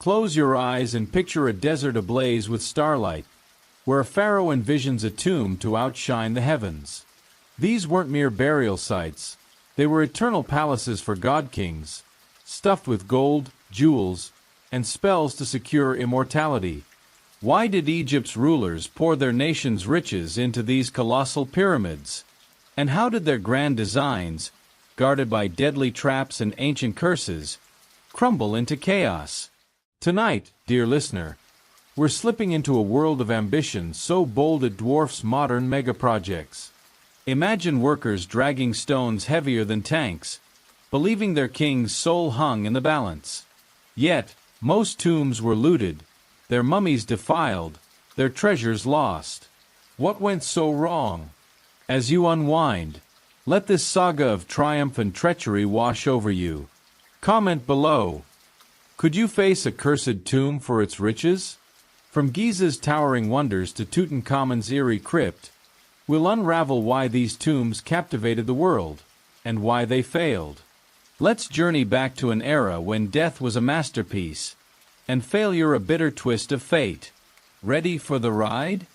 Close your eyes and picture a desert ablaze with starlight, where a pharaoh envisions a tomb to outshine the heavens. These weren't mere burial sites. They were eternal palaces for god-kings, stuffed with gold, jewels, and spells to secure immortality. Why did Egypt's rulers pour their nation's riches into these colossal pyramids? And how did their grand designs, guarded by deadly traps and ancient curses, crumble into chaos? Tonight, dear listener, we're slipping into a world of ambition so bold it dwarfs modern megaprojects. Imagine workers dragging stones heavier than tanks, believing their king's soul hung in the balance. Yet, most tombs were looted, their mummies defiled, their treasures lost. What went so wrong? As you unwind, let this saga of triumph and treachery wash over you. Comment below. Could you face a cursed tomb for its riches? From Giza's towering wonders to Tutankhamun's eerie crypt, we'll unravel why these tombs captivated the world, and why they failed. Let's journey back to an era when death was a masterpiece, and failure a bitter twist of fate. Ready for the ride?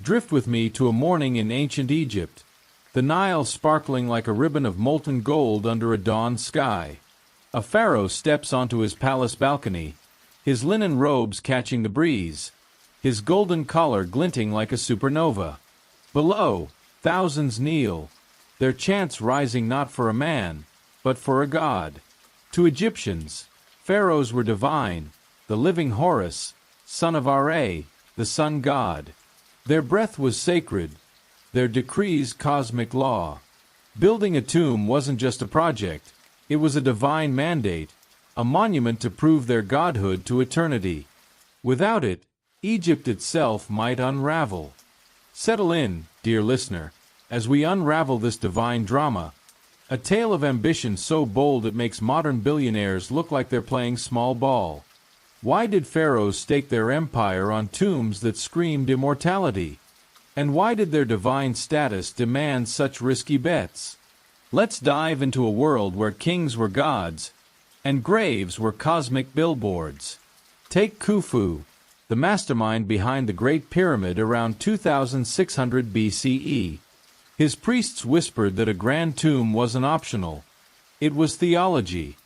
Drift with me to a morning in ancient Egypt, the Nile sparkling like a ribbon of molten gold under a dawn sky. A pharaoh steps onto his palace balcony, his linen robes catching the breeze, his golden collar glinting like a supernova. Below, thousands kneel, their chants rising not for a man, but for a god. To Egyptians, pharaohs were divine, the living Horus, son of Ra, the sun god. Their breath was sacred, their decrees cosmic law. Building a tomb wasn't just a project, it was a divine mandate, a monument to prove their godhood to eternity. Without it, Egypt itself might unravel. Settle in, dear listener, as we unravel this divine drama, a tale of ambition so bold it makes modern billionaires look like they're playing small ball. Why did pharaohs stake their empire on tombs that screamed immortality? And why did their divine status demand such risky bets? Let's dive into a world where kings were gods, and graves were cosmic billboards. Take Khufu, the mastermind behind the Great Pyramid around 2600 BCE. His priests whispered that a grand tomb wasn't optional. It was theology.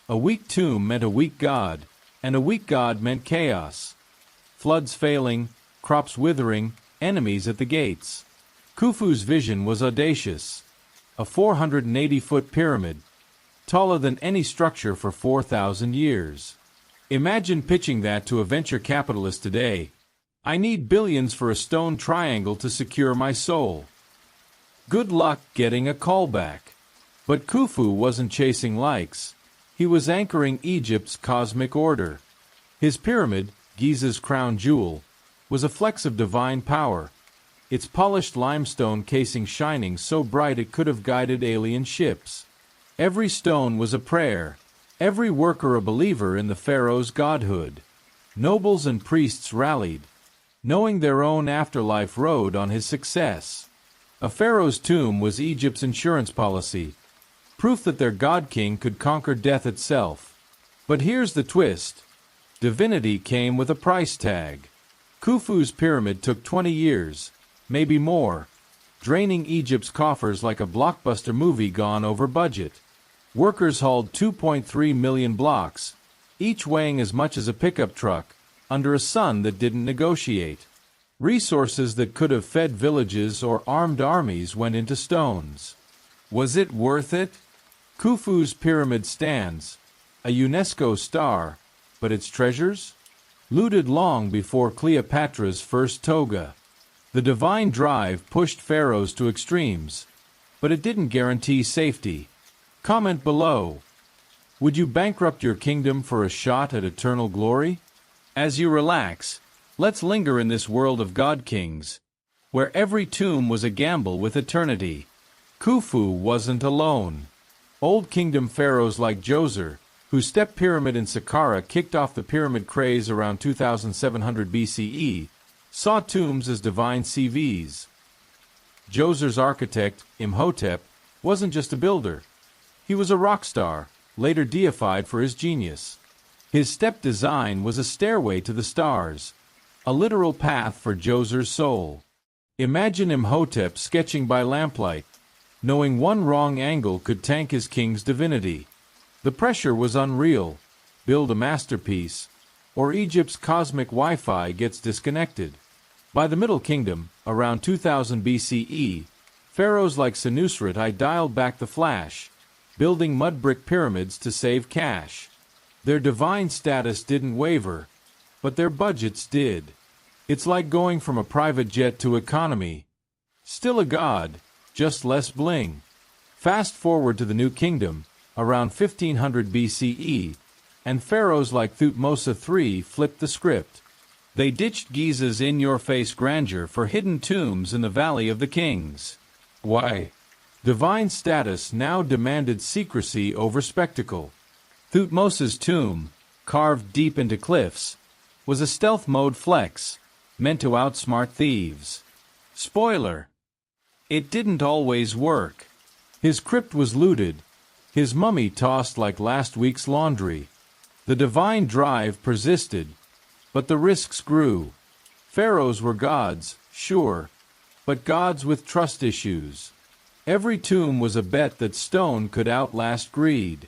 A weak tomb meant a weak god, and a weak god meant chaos. Floods failing, crops withering, enemies at the gates. Khufu's vision was audacious. A 480-foot pyramid, taller than any structure for 4,000 years. Imagine pitching that to a venture capitalist today. I need billions for a stone triangle to secure my soul. Good luck getting a callback. But Khufu wasn't chasing likes. He was anchoring Egypt's cosmic order. His pyramid, Giza's crown jewel, was a flex of divine power, its polished limestone casing shining so bright it could have guided alien ships. Every stone was a prayer, every worker a believer in the pharaoh's godhood. Nobles and priests rallied, knowing their own afterlife rode on his success. A pharaoh's tomb was Egypt's insurance policy, proof that their god-king could conquer death itself. But here's the twist. Divinity came with a price tag. Khufu's pyramid took 20 years, maybe more, draining Egypt's coffers like a blockbuster movie gone over budget. Workers hauled 2.3 million blocks, each weighing as much as a pickup truck, under a sun that didn't negotiate. Resources that could have fed villages or armed armies went into stones. Was it worth it? Khufu's pyramid stands, a UNESCO star, but its treasures? Looted long before Cleopatra's first toga. The divine drive pushed pharaohs to extremes, but it didn't guarantee safety. Comment below. Would you bankrupt your kingdom for a shot at eternal glory? As you relax, let's linger in this world of god-kings, where every tomb was a gamble with eternity. Khufu wasn't alone. Old Kingdom pharaohs like Djoser, whose step pyramid in Saqqara kicked off the pyramid craze around 2700 BCE, saw tombs as divine CVs. Djoser's architect, Imhotep, wasn't just a builder. He was a rock star, later deified for his genius. His step design was a stairway to the stars, a literal path for Djoser's soul. Imagine Imhotep sketching by lamplight, knowing one wrong angle could tank his king's divinity. The pressure was unreal. Build a masterpiece, or Egypt's cosmic Wi-Fi gets disconnected. By the Middle Kingdom, around 2000 BCE, pharaohs like Senusret I dialed back the flash, building mud brick pyramids to save cash. Their divine status didn't waver, but their budgets did. It's like going from a private jet to economy. Still a god, just less bling. Fast forward to the New Kingdom, around 1500 BCE, and pharaohs like Thutmose III flipped the script. They ditched Giza's in-your-face grandeur for hidden tombs in the Valley of the Kings. Why? Divine status now demanded secrecy over spectacle. Thutmose's tomb, carved deep into cliffs, was a stealth mode flex, meant to outsmart thieves. Spoiler: it didn't always work. His crypt was looted, his mummy tossed like last week's laundry. The divine drive persisted, but the risks grew. Pharaohs were gods, sure, but gods with trust issues. Every tomb was a bet that stone could outlast greed.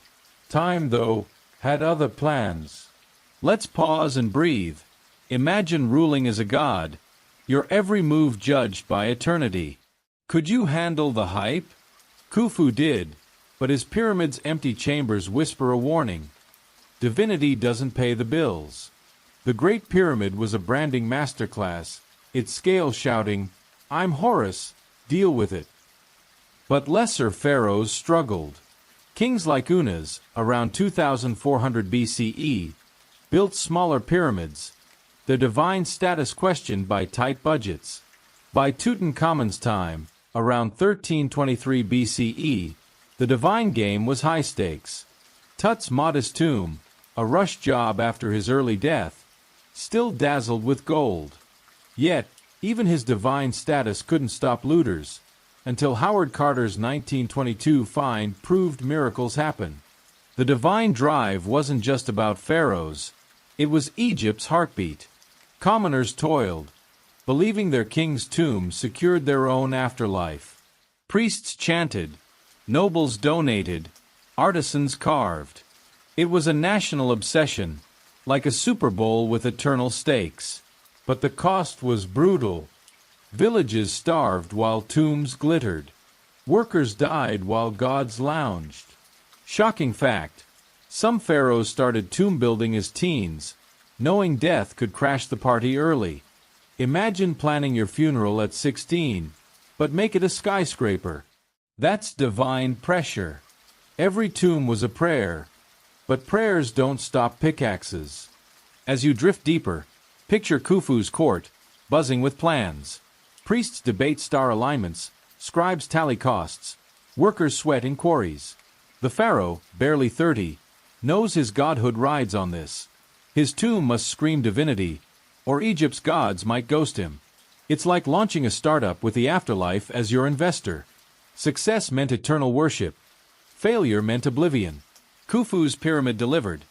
Time, though, had other plans. Let's pause and breathe. Imagine ruling as a god, your every move judged by eternity. Could you handle the hype? Khufu did, but his pyramid's empty chambers whisper a warning. Divinity doesn't pay the bills. The Great Pyramid was a branding masterclass, its scale shouting, "I'm Horus, deal with it." But lesser pharaohs struggled. Kings like Unas, around 2400 BCE, built smaller pyramids, their divine status questioned by tight budgets. By Tutankhamun's time, around 1323 BCE, the divine game was high stakes. Tut's modest tomb, a rush job after his early death, still dazzled with gold. Yet, even his divine status couldn't stop looters, until Howard Carter's 1922 find proved miracles happen. The divine drive wasn't just about pharaohs, it was Egypt's heartbeat. Commoners toiled, believing their king's tomb secured their own afterlife. Priests chanted, nobles donated, artisans carved. It was a national obsession, like a Super Bowl with eternal stakes. But the cost was brutal. Villages starved while tombs glittered. Workers died while gods lounged. Shocking fact, some pharaohs started tomb building as teens, knowing death could crash the party early. Imagine planning your funeral at 16, but make it a skyscraper. That's divine pressure. Every tomb was a prayer, but prayers don't stop pickaxes. As you drift deeper, picture Khufu's court, buzzing with plans. Priests debate star alignments, scribes tally costs, workers sweat in quarries. The pharaoh, barely 30, knows his godhood rides on this. His tomb must scream divinity, or Egypt's gods might ghost him. It's like launching a startup with the afterlife as your investor. Success meant eternal worship. Failure meant oblivion. Khufu's pyramid delivered,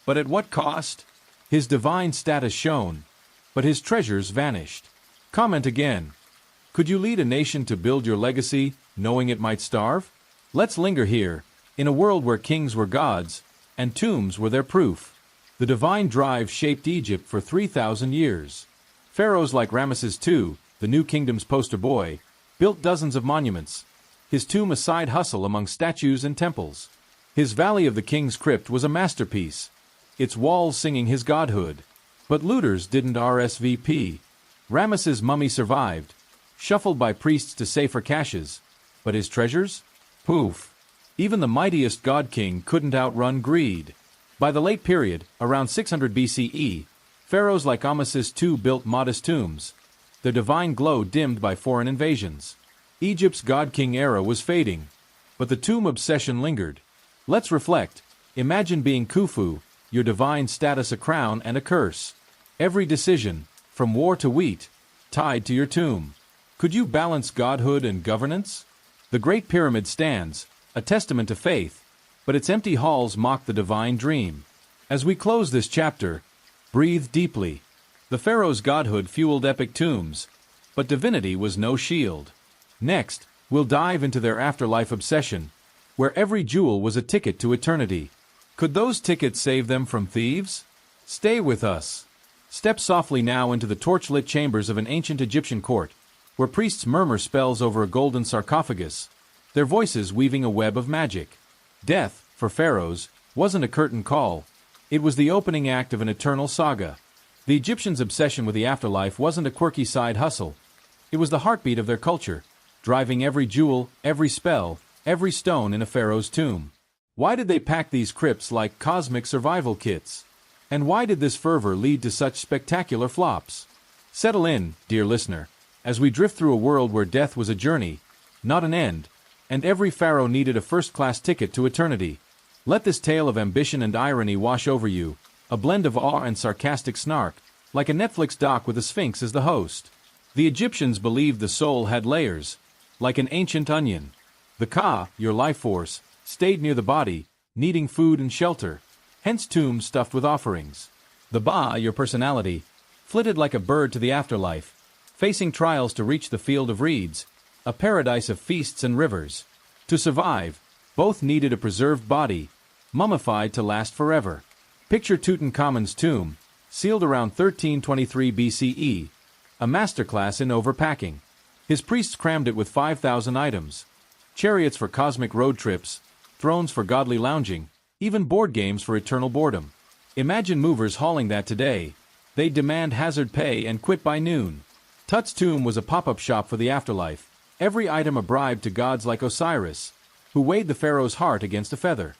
but at what cost? His divine status shone, but his treasures vanished. Comment again. Could you lead a nation to build your legacy, knowing it might starve? Let's linger here, in a world where kings were gods, and tombs were their proof. The divine drive shaped Egypt for 3,000 years. Pharaohs like Ramesses II, the New Kingdom's poster boy, built dozens of monuments. His tomb a side hustle among statues and temples. His Valley of the King's crypt was a masterpiece, its walls singing his godhood. But looters didn't RSVP. Ramesses' mummy survived, shuffled by priests to safer caches. But his treasures? Poof. Even the mightiest god-king couldn't outrun greed. By the late period, around 600 BCE, pharaohs like Ramesses II built modest tombs, their divine glow dimmed by foreign invasions. Egypt's god-king era was fading, but the tomb obsession lingered. Let's reflect. Imagine being Khufu, your divine status a crown and a curse. Every decision, from war to wheat, tied to your tomb. Could you balance godhood and governance? The Great Pyramid stands, a testament to faith, but its empty halls mock the divine dream. As we close this chapter, breathe deeply. The pharaoh's godhood fueled epic tombs, but divinity was no shield. Next, we'll dive into their afterlife obsession, where every jewel was a ticket to eternity. Could those tickets save them from thieves? Stay with us. Step softly now into the torchlit chambers of an ancient Egyptian court, where priests murmur spells over a golden sarcophagus, their voices weaving a web of magic. Death, for pharaohs, wasn't a curtain call. It was the opening act of an eternal saga. The Egyptians' obsession with the afterlife wasn't a quirky side hustle. It was the heartbeat of their culture, driving every jewel, every spell, every stone in a pharaoh's tomb. Why did they pack these crypts like cosmic survival kits? And why did this fervor lead to such spectacular flops? Settle in, dear listener, as we drift through a world where death was a journey, not an end, and every pharaoh needed a first-class ticket to eternity. Let this tale of ambition and irony wash over you, a blend of awe and sarcastic snark, like a Netflix doc with a sphinx as the host. The Egyptians believed the soul had layers, like an ancient onion. The Ka, your life force, stayed near the body, needing food and shelter, hence tombs stuffed with offerings. The Ba, your personality, flitted like a bird to the afterlife, facing trials to reach the field of reeds, a paradise of feasts and rivers. To survive, both needed a preserved body, mummified to last forever. Picture Tutankhamun's tomb, sealed around 1323 BCE, a masterclass in overpacking. His priests crammed it with 5,000 items, chariots for cosmic road trips, thrones for godly lounging, even board games for eternal boredom. Imagine movers hauling that today. They'd demand hazard pay and quit by noon. Tut's tomb was a pop-up shop for the afterlife, every item a bribe to gods like Osiris, who weighed the pharaoh's heart against a feather.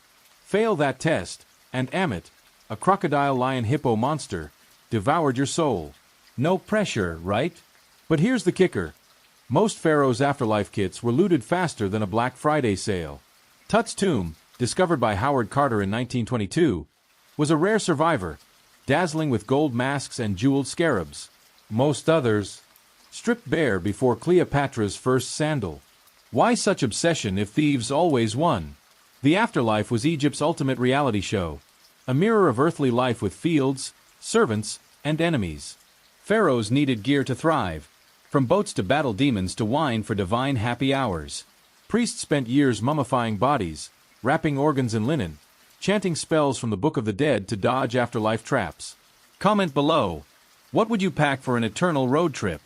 Fail that test, and Amit, a crocodile lion hippo monster, devoured your soul. No pressure, right? But here's the kicker. Most pharaohs' afterlife kits were looted faster than a Black Friday sale. Tut's tomb, discovered by Howard Carter in 1922, was a rare survivor, dazzling with gold masks and jeweled scarabs. Most others, stripped bare before Cleopatra's first sandal. Why such obsession if thieves always won? The afterlife was Egypt's ultimate reality show, a mirror of earthly life with fields, servants, and enemies. Pharaohs needed gear to thrive, from boats to battle demons to wine for divine happy hours. Priests spent years mummifying bodies, wrapping organs in linen, chanting spells from the Book of the Dead to dodge afterlife traps. Comment below. What would you pack for an eternal road trip?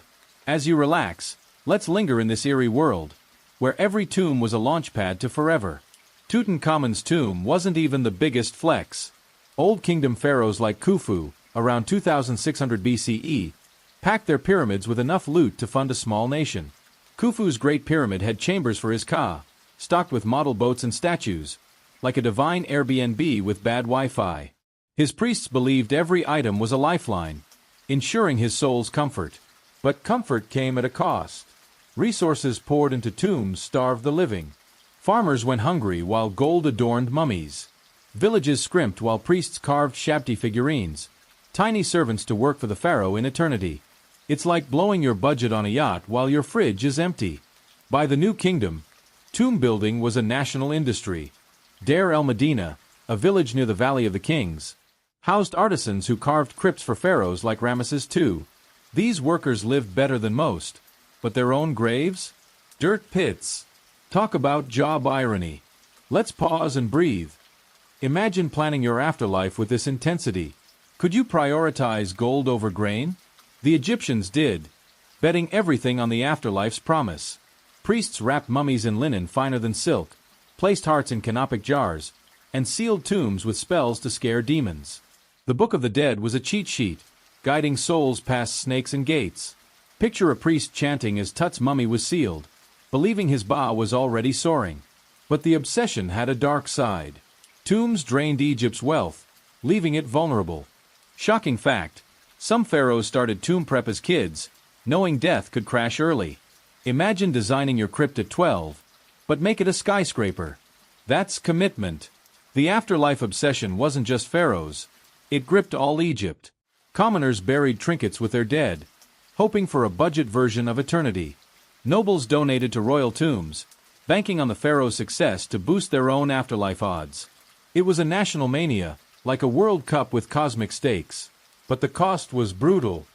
As you relax, let's linger in this eerie world, where every tomb was a launchpad to forever. Tutankhamun's tomb wasn't even the biggest flex. Old Kingdom pharaohs like Khufu, around 2600 BCE, packed their pyramids with enough loot to fund a small nation. Khufu's Great Pyramid had chambers for his Ka, stocked with model boats and statues, like a divine Airbnb with bad Wi-Fi. His priests believed every item was a lifeline, ensuring his soul's comfort. But comfort came at a cost. Resources poured into tombs starved the living. Farmers went hungry while gold adorned mummies. Villages scrimped while priests carved shabby figurines, tiny servants to work for the pharaoh in eternity. It's like blowing your budget on a yacht while your fridge is empty. By the New Kingdom, tomb building was a national industry. Deir el-Medina, a village near the Valley of the Kings, housed artisans who carved crypts for pharaohs like Ramesses II. These workers lived better than most, but their own graves? Dirt pits. Talk about job irony. Let's pause and breathe. Imagine planning your afterlife with this intensity. Could you prioritize gold over grain? The Egyptians did, betting everything on the afterlife's promise. Priests wrapped mummies in linen finer than silk, placed hearts in canopic jars, and sealed tombs with spells to scare demons. The Book of the Dead was a cheat sheet, guiding souls past snakes and gates. Picture a priest chanting as Tut's mummy was sealed, believing his Ba was already soaring. But the obsession had a dark side. Tombs drained Egypt's wealth, leaving it vulnerable. Shocking fact, some pharaohs started tomb prep as kids, knowing death could crash early. Imagine designing your crypt at 12, but make it a skyscraper. That's commitment. The afterlife obsession wasn't just pharaohs. It gripped all Egypt. Commoners buried trinkets with their dead, hoping for a budget version of eternity. Nobles donated to royal tombs, banking on the pharaoh's success to boost their own afterlife odds. It was a national mania, like a World Cup with cosmic stakes. But the cost was brutal.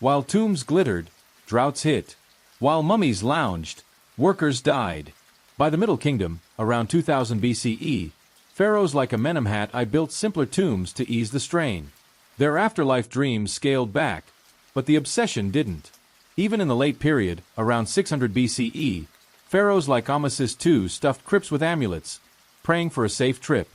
While tombs glittered, droughts hit. While mummies lounged, workers died. By the Middle Kingdom, around 2000 BCE, pharaohs like Amenemhat I built simpler tombs to ease the strain. Their afterlife dreams scaled back, but the obsession didn't. Even in the late period, around 600 BCE, pharaohs like Ramesses II stuffed crypts with amulets, praying for a safe trip.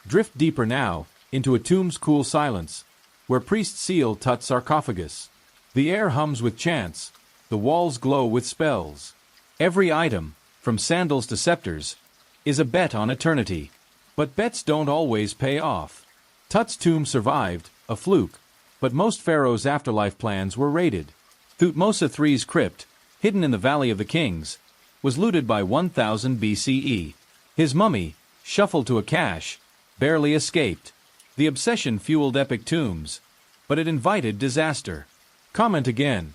Drift deeper now, into a tomb's cool silence, where priests seal Tut's sarcophagus. The air hums with chants, the walls glow with spells. Every item, from sandals to scepters, is a bet on eternity. But bets don't always pay off. Tut's tomb survived, a fluke, but most pharaohs' afterlife plans were raided. Thutmose III's crypt, hidden in the Valley of the Kings, was looted by 1000 BCE. His mummy, shuffled to a cache, barely escaped. The obsession fueled epic tombs, but it invited disaster. Comment again.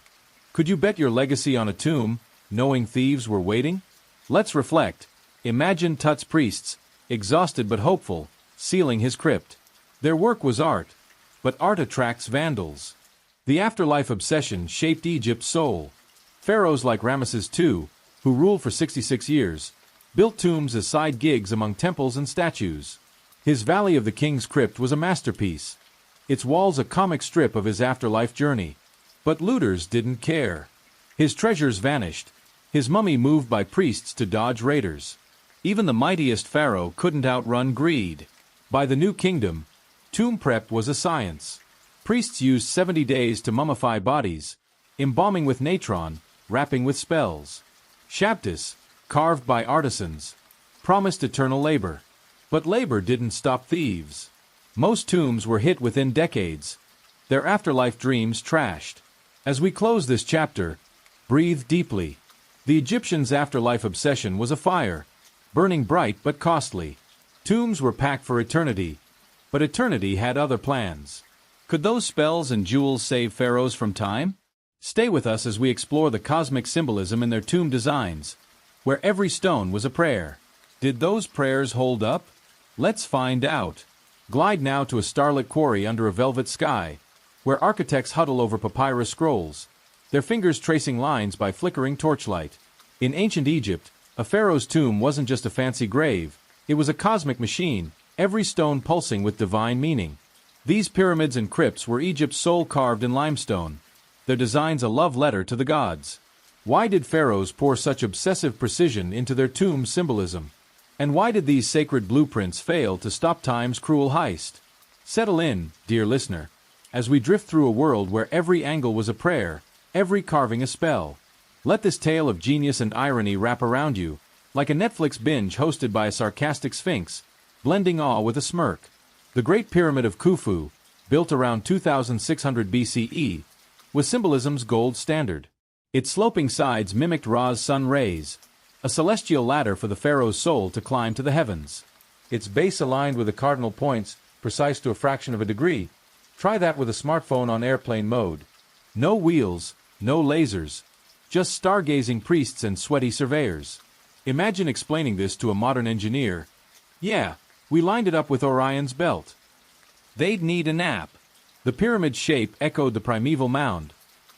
Could you bet your legacy on a tomb, knowing thieves were waiting? Let's reflect. Imagine Tut's priests, exhausted but hopeful, sealing his crypt. Their work was art, but art attracts vandals. The afterlife obsession shaped Egypt's soul. Pharaohs like Ramesses II, who ruled for 66 years, built tombs as side gigs among temples and statues. His Valley of the Kings crypt was a masterpiece, its walls a comic strip of his afterlife journey. But looters didn't care. His treasures vanished, his mummy moved by priests to dodge raiders. Even the mightiest pharaoh couldn't outrun greed. By the New Kingdom, tomb prep was a science. Priests used 70 days to mummify bodies, embalming with natron, wrapping with spells. Shabtus, carved by artisans, promised eternal labor. But labor didn't stop thieves. Most tombs were hit within decades, their afterlife dreams trashed. As we close this chapter, breathe deeply. The Egyptians' afterlife obsession was a fire, burning bright but costly. Tombs were packed for eternity, but eternity had other plans. Could those spells and jewels save pharaohs from time? Stay with us as we explore the cosmic symbolism in their tomb designs, where every stone was a prayer. Did those prayers hold up? Let's find out. Glide now to a starlit quarry under a velvet sky, where architects huddle over papyrus scrolls, their fingers tracing lines by flickering torchlight. In ancient Egypt, a pharaoh's tomb wasn't just a fancy grave, it was a cosmic machine, every stone pulsing with divine meaning. These pyramids and crypts were Egypt's soul carved in limestone, their designs a love letter to the gods. Why did pharaohs pour such obsessive precision into their tomb symbolism? And why did these sacred blueprints fail to stop time's cruel heist? Settle in, dear listener, as we drift through a world where every angle was a prayer, every carving a spell. Let this tale of genius and irony wrap around you, like a Netflix binge hosted by a sarcastic sphinx, blending awe with a smirk. The Great Pyramid of Khufu, built around 2600 BCE, was symbolism's gold standard. Its sloping sides mimicked Ra's sun rays, a celestial ladder for the pharaoh's soul to climb to the heavens. Its base aligned with the cardinal points, precise to a fraction of a degree. Try that with a smartphone on airplane mode. No wheels, no lasers, just stargazing priests and sweaty surveyors. Imagine explaining this to a modern engineer. Yeah, we lined it up with Orion's belt. They'd need a nap. The pyramid's shape echoed the primeval mound,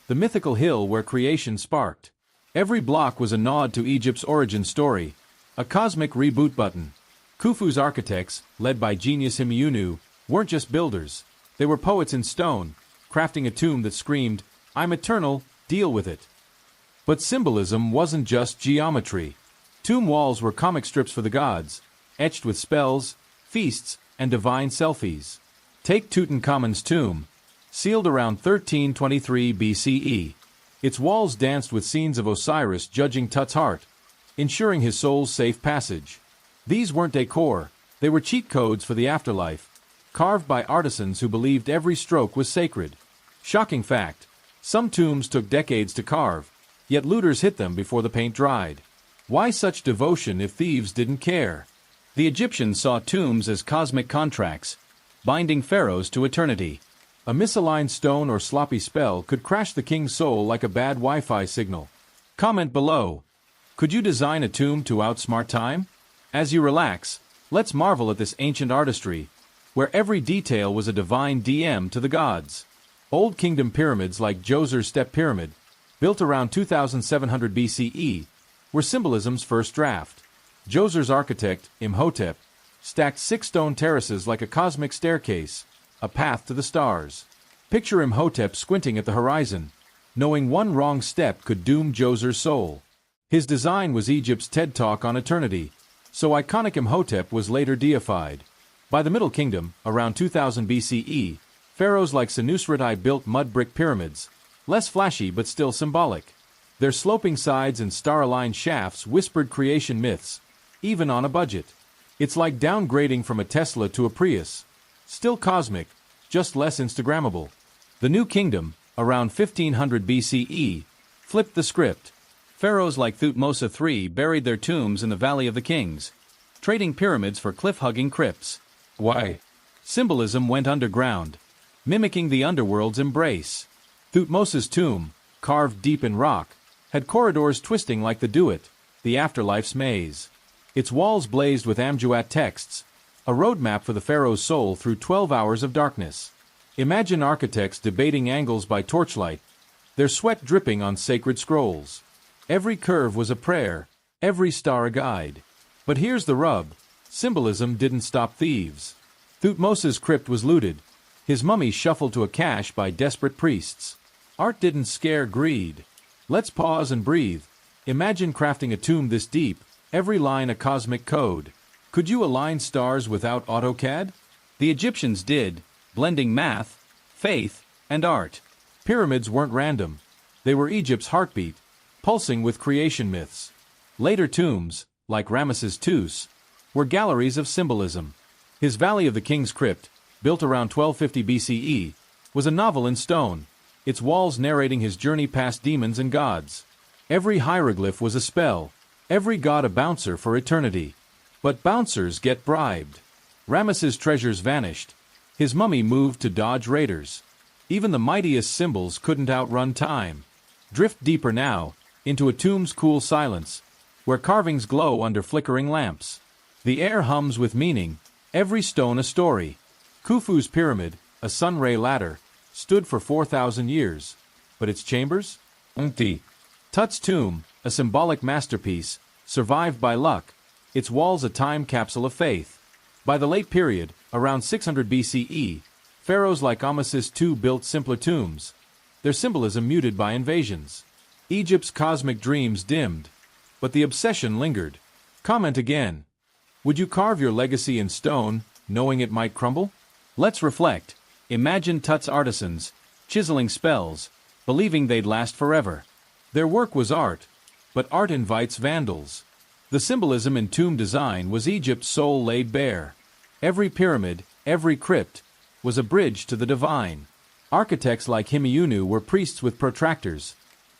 the mythical hill where creation sparked. Every block was a nod to Egypt's origin story, a cosmic reboot button. Khufu's architects, led by genius Himiunu, weren't just builders. They were poets in stone, crafting a tomb that screamed, "I'm eternal, deal with it." But symbolism wasn't just geometry. Tomb walls were comic strips for the gods, etched with spells, feasts, and divine selfies. Take Tutankhamun's tomb, sealed around 1323 BCE. Its walls danced with scenes of Osiris judging Tut's heart, ensuring his soul's safe passage. These weren't decor, they were cheat codes for the afterlife, carved by artisans who believed every stroke was sacred. Shocking fact, some tombs took decades to carve, yet looters hit them before the paint dried. Why such devotion if thieves didn't care? The Egyptians saw tombs as cosmic contracts, binding pharaohs to eternity. A misaligned stone or sloppy spell could crash the king's soul like a bad Wi-Fi signal. Comment below. Could you design a tomb to outsmart time? As you relax, let's marvel at this ancient artistry, where every detail was a divine DM to the gods. Old Kingdom pyramids like Djoser's Step Pyramid, built around 2700 BCE, were symbolism's first draft. Djoser's architect, Imhotep, stacked 6 stone terraces like a cosmic staircase, a path to the stars. Picture Imhotep squinting at the horizon, knowing one wrong step could doom Djoser's soul. His design was Egypt's TED Talk on eternity, so iconic Imhotep was later deified. By the Middle Kingdom, around 2000 BCE, pharaohs like Senusret built mud brick pyramids, less flashy but still symbolic. Their sloping sides and star-aligned shafts whispered creation myths, even on a budget. It's like downgrading from a Tesla to a Prius. Still cosmic, just less Instagrammable. The New Kingdom, around 1500 BCE, flipped the script. Pharaohs like Thutmose III buried their tombs in the Valley of the Kings, trading pyramids for cliff-hugging crypts. Why? Symbolism went underground, mimicking the underworld's embrace. Thutmose's tomb, carved deep in rock, had corridors twisting like the Duat, the afterlife's maze. Its walls blazed with Amduat texts, a roadmap for the pharaoh's soul through 12 hours of darkness. Imagine architects debating angles by torchlight, their sweat dripping on sacred scrolls. Every curve was a prayer, every star a guide. But here's the rub: symbolism didn't stop thieves. Thutmose's crypt was looted, his mummy shuffled to a cache by desperate priests. Art didn't scare greed. Let's pause and breathe. Imagine crafting a tomb this deep, every line a cosmic code. Could you align stars without AutoCAD? The Egyptians did, blending math, faith, and art. Pyramids weren't random. They were Egypt's heartbeat, pulsing with creation myths. Later tombs, like Ramesses II, were galleries of symbolism. His Valley of the King's crypt, built around 1250 BCE, was a novel in stone, its walls narrating his journey past demons and gods. Every hieroglyph was a spell, every god a bouncer for eternity. But bouncers get bribed. Ramesses' treasures vanished. His mummy moved to dodge raiders. Even the mightiest symbols couldn't outrun time. Drift deeper now, into a tomb's cool silence, where carvings glow under flickering lamps. The air hums with meaning, every stone a story. Khufu's pyramid, a sunray ladder, stood for 4,000 years. But its chambers? Empty. Tut's tomb, a symbolic masterpiece, survived by luck, its walls a time capsule of faith. By the late period, around 600 BCE, pharaohs like Ramesses II built simpler tombs, their symbolism muted by invasions. Egypt's cosmic dreams dimmed, but the obsession lingered. Comment again. Would you carve your legacy in stone, knowing it might crumble? Let's reflect. Imagine Tut's artisans, chiseling spells, believing they'd last forever. Their work was art, but art invites vandals. The symbolism in tomb design was Egypt's soul laid bare. Every pyramid, every crypt, was a bridge to the divine. Architects like Himiunu were priests with protractors,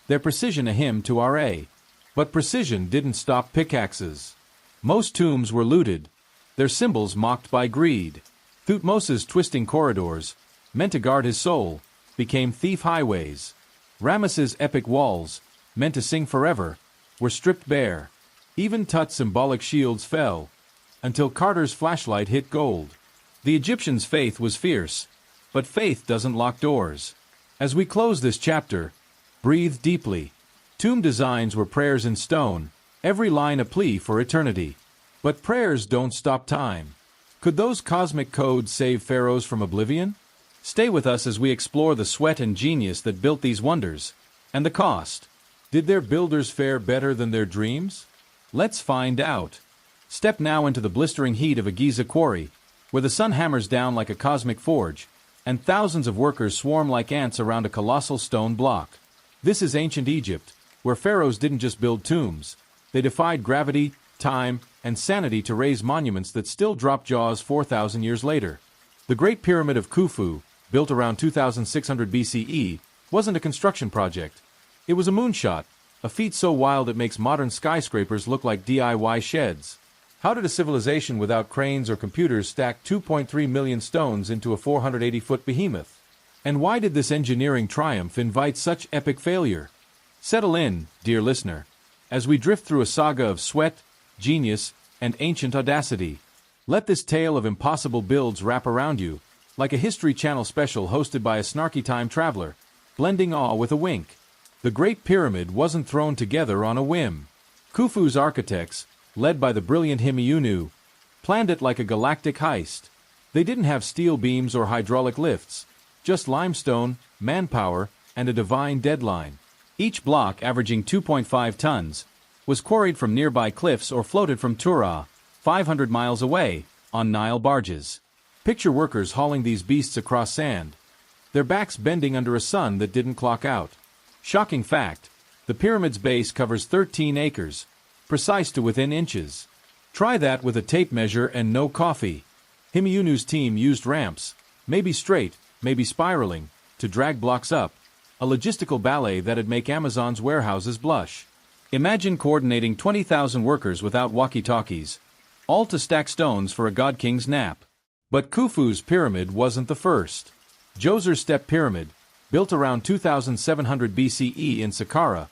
their precision a hymn to Ra. But precision didn't stop pickaxes. Most tombs were looted, their symbols mocked by greed. Thutmose's twisting corridors, meant to guard his soul, became thief highways. Ramesses' epic walls, meant to sing forever, were stripped bare. Even Tut's symbolic shields fell, until Carter's flashlight hit gold. The Egyptians' faith was fierce, but faith doesn't lock doors. As we close this chapter, breathe deeply. Tomb designs were prayers in stone, every line a plea for eternity. But prayers don't stop time. Could those cosmic codes save pharaohs from oblivion? Stay with us as we explore the sweat and genius that built these wonders, and the cost. Did their builders fare better than their dreams? Let's find out. Step now into the blistering heat of a Giza quarry, where the sun hammers down like a cosmic forge, and thousands of workers swarm like ants around a colossal stone block. This is ancient Egypt, where pharaohs didn't just build tombs. They defied gravity, time, and sanity to raise monuments that still drop jaws 4,000 years later. The Great Pyramid of Khufu, built around 2600 BCE, wasn't a construction project. It was a moonshot, a feat so wild it makes modern skyscrapers look like DIY sheds. How did a civilization without cranes or computers stack 2.3 million stones into a 480-foot behemoth? And why did this engineering triumph invite such epic failure? Settle in, dear listener, as we drift through a saga of sweat, genius, and ancient audacity. Let this tale of impossible builds wrap around you, like a History Channel special hosted by a snarky time traveler, blending awe with a wink. The Great Pyramid wasn't thrown together on a whim. Khufu's architects, led by the brilliant Himiunu, planned it like a galactic heist. They didn't have steel beams or hydraulic lifts, just limestone, manpower, and a divine deadline. Each block, averaging 2.5 tons, was quarried from nearby cliffs or floated from Tura, 500 miles away, on Nile barges. Picture workers hauling these beasts across sand, their backs bending under a sun that didn't clock out. Shocking fact, the pyramid's base covers 13 acres, precise to within inches. Try that with a tape measure and no coffee. Himiunu's team used ramps, maybe straight, maybe spiraling, to drag blocks up, a logistical ballet that'd make Amazon's warehouses blush. Imagine coordinating 20,000 workers without walkie-talkies, all to stack stones for a god king's nap. But Khufu's pyramid wasn't the first. Djoser's Step Pyramid, built around 2700 BCE in Saqqara,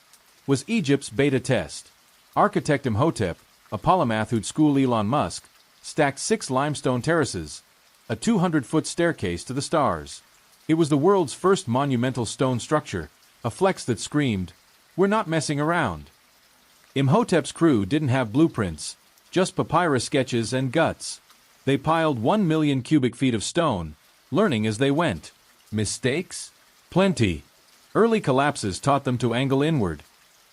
was Egypt's beta test. Architect Imhotep, a polymath who'd school Elon Musk, stacked 6 limestone terraces, a 200-foot staircase to the stars. It was the world's first monumental stone structure, a flex that screamed, "We're not messing around." Imhotep's crew didn't have blueprints, just papyrus sketches and guts. They piled 1 million cubic feet of stone, learning as they went. Mistakes? Plenty. Early collapses taught them to angle inward,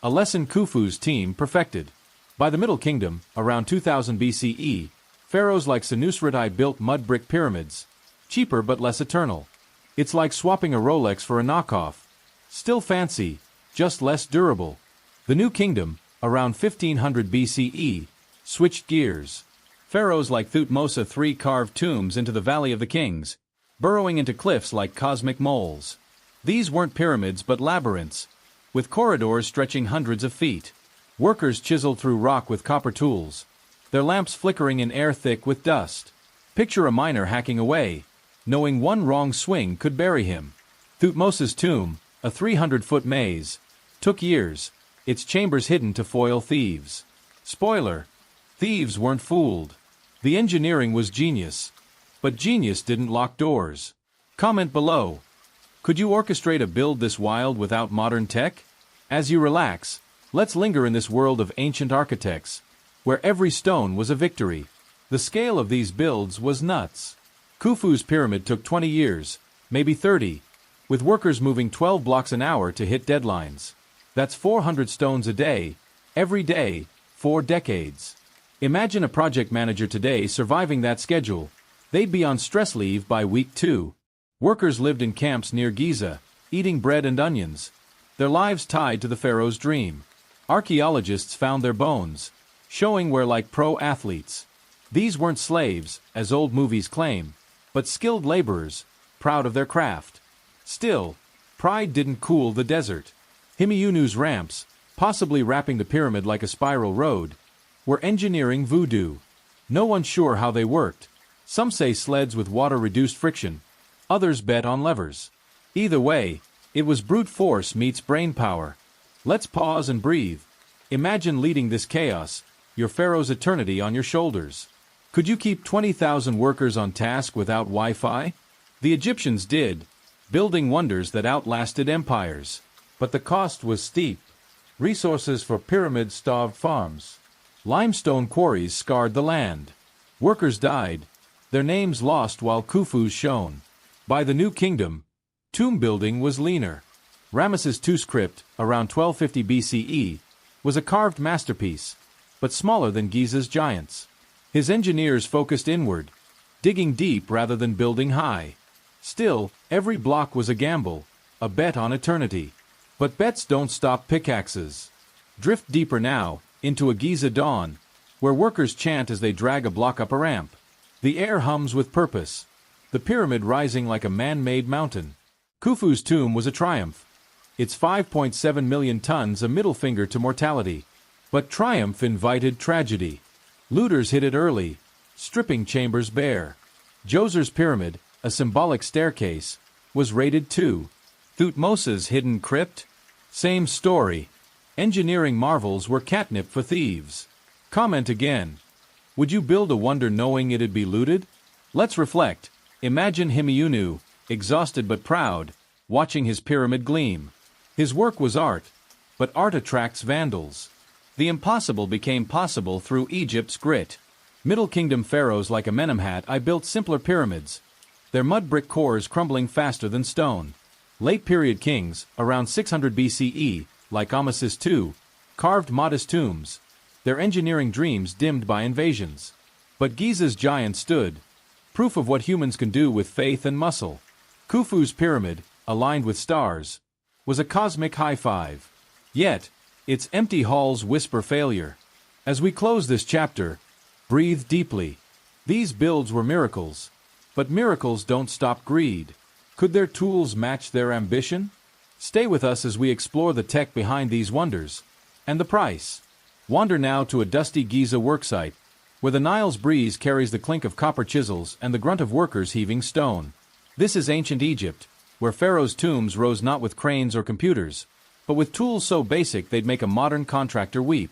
a lesson Khufu's team perfected. By the Middle Kingdom, around 2000 BCE, pharaohs like Senusret built mud brick pyramids, cheaper but less eternal. It's like swapping a Rolex for a knockoff. Still fancy, just less durable. The New Kingdom, around 1500 BCE, switched gears. Pharaohs like Thutmose III carved tombs into the Valley of the Kings, burrowing into cliffs like cosmic moles. These weren't pyramids but labyrinths, with corridors stretching hundreds of feet. Workers chiseled through rock with copper tools, their lamps flickering in air thick with dust. Picture a miner hacking away, knowing one wrong swing could bury him. Thutmose's tomb, a 300-foot maze, took years, its chambers hidden to foil thieves. Spoiler: thieves weren't fooled. The engineering was genius. But genius didn't lock doors. Comment below. Could you orchestrate a build this wild without modern tech? As you relax, let's linger in this world of ancient architects, where every stone was a victory. The scale of these builds was nuts. Khufu's pyramid took 20 years, maybe 30, with workers moving 12 blocks an hour to hit deadlines. That's 400 stones a day, every day, 4 decades. Imagine a project manager today surviving that schedule. They'd be on stress leave by week 2. Workers lived in camps near Giza, eating bread and onions, their lives tied to the pharaoh's dream. Archaeologists found their bones, showing we're like pro athletes. These weren't slaves, as old movies claim, but skilled laborers, proud of their craft. Still, pride didn't cool the desert. Himiunu's ramps, possibly wrapping the pyramid like a spiral road, were engineering voodoo. No one's sure how they worked. Some say sleds with water-reduced friction, others bet on levers. Either way, it was brute force meets brain power. Let's pause and breathe. Imagine leading this chaos, your pharaoh's eternity on your shoulders. Could you keep 20,000 workers on task without Wi-Fi? The Egyptians did, building wonders that outlasted empires. But the cost was steep. Resources for pyramid-starved farms. Limestone quarries scarred the land. Workers died, their names lost while Khufu's shone. By the New Kingdom, tomb building was leaner. Ramesses II's crypt, around 1250 BCE, was a carved masterpiece, but smaller than Giza's giants. His engineers focused inward, digging deep rather than building high. Still, every block was a gamble, a bet on eternity. But bets don't stop pickaxes. Drift deeper now, into a Giza dawn, where workers chant as they drag a block up a ramp. The air hums with purpose, the pyramid rising like a man-made mountain. Khufu's tomb was a triumph. Its 5.7 million tons a middle finger to mortality. But triumph invited tragedy. Looters hit it early, stripping chambers bare. Djoser's pyramid, a symbolic staircase, was raided too. Thutmose's hidden crypt? Same story. Engineering marvels were catnip for thieves. Comment again. Would you build a wonder knowing it'd be looted? Let's reflect. Imagine Himiunu, exhausted but proud, watching his pyramid gleam. His work was art, but art attracts vandals. The impossible became possible through Egypt's grit. Middle Kingdom pharaohs like Amenemhat I built simpler pyramids, their mud brick cores crumbling faster than stone. Late period kings, around 600 BCE, like Ramesses II, carved modest tombs, their engineering dreams dimmed by invasions. But Giza's giant stood, proof of what humans can do with faith and muscle. Khufu's pyramid, aligned with stars, was a cosmic high five. Yet, its empty halls whisper failure. As we close this chapter, breathe deeply. These builds were miracles. But miracles don't stop greed. Could their tools match their ambition? Stay with us as we explore the tech behind these wonders. And the price. Wander now to a dusty Giza worksite, where the Nile's breeze carries the clink of copper chisels and the grunt of workers heaving stone. This is ancient Egypt, where pharaohs' tombs rose not with cranes or computers, but with tools so basic they'd make a modern contractor weep.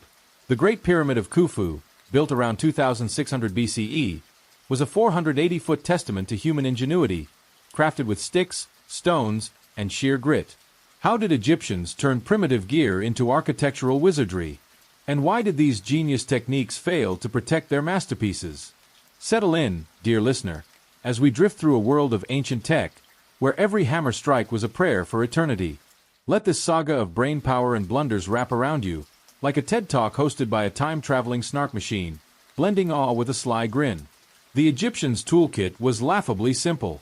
The Great Pyramid of Khufu, built around 2600 BCE, was a 480-foot testament to human ingenuity, crafted with sticks, stones, and sheer grit. How did Egyptians turn primitive gear into architectural wizardry? And why did these genius techniques fail to protect their masterpieces? Settle in, dear listener, as we drift through a world of ancient tech, where every hammer strike was a prayer for eternity. Let this saga of brainpower and blunders wrap around you, like a TED Talk hosted by a time-traveling snark machine, blending awe with a sly grin. The Egyptians' toolkit was laughably simple.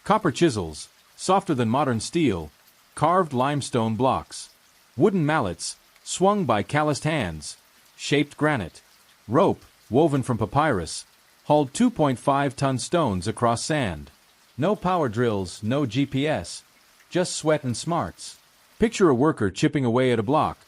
Copper chisels, softer than modern steel, carved limestone blocks. Wooden mallets, swung by calloused hands, shaped granite. Rope, woven from papyrus, hauled 2.5-ton stones across sand. No power drills, no GPS, just sweat and smarts. Picture a worker chipping away at a block,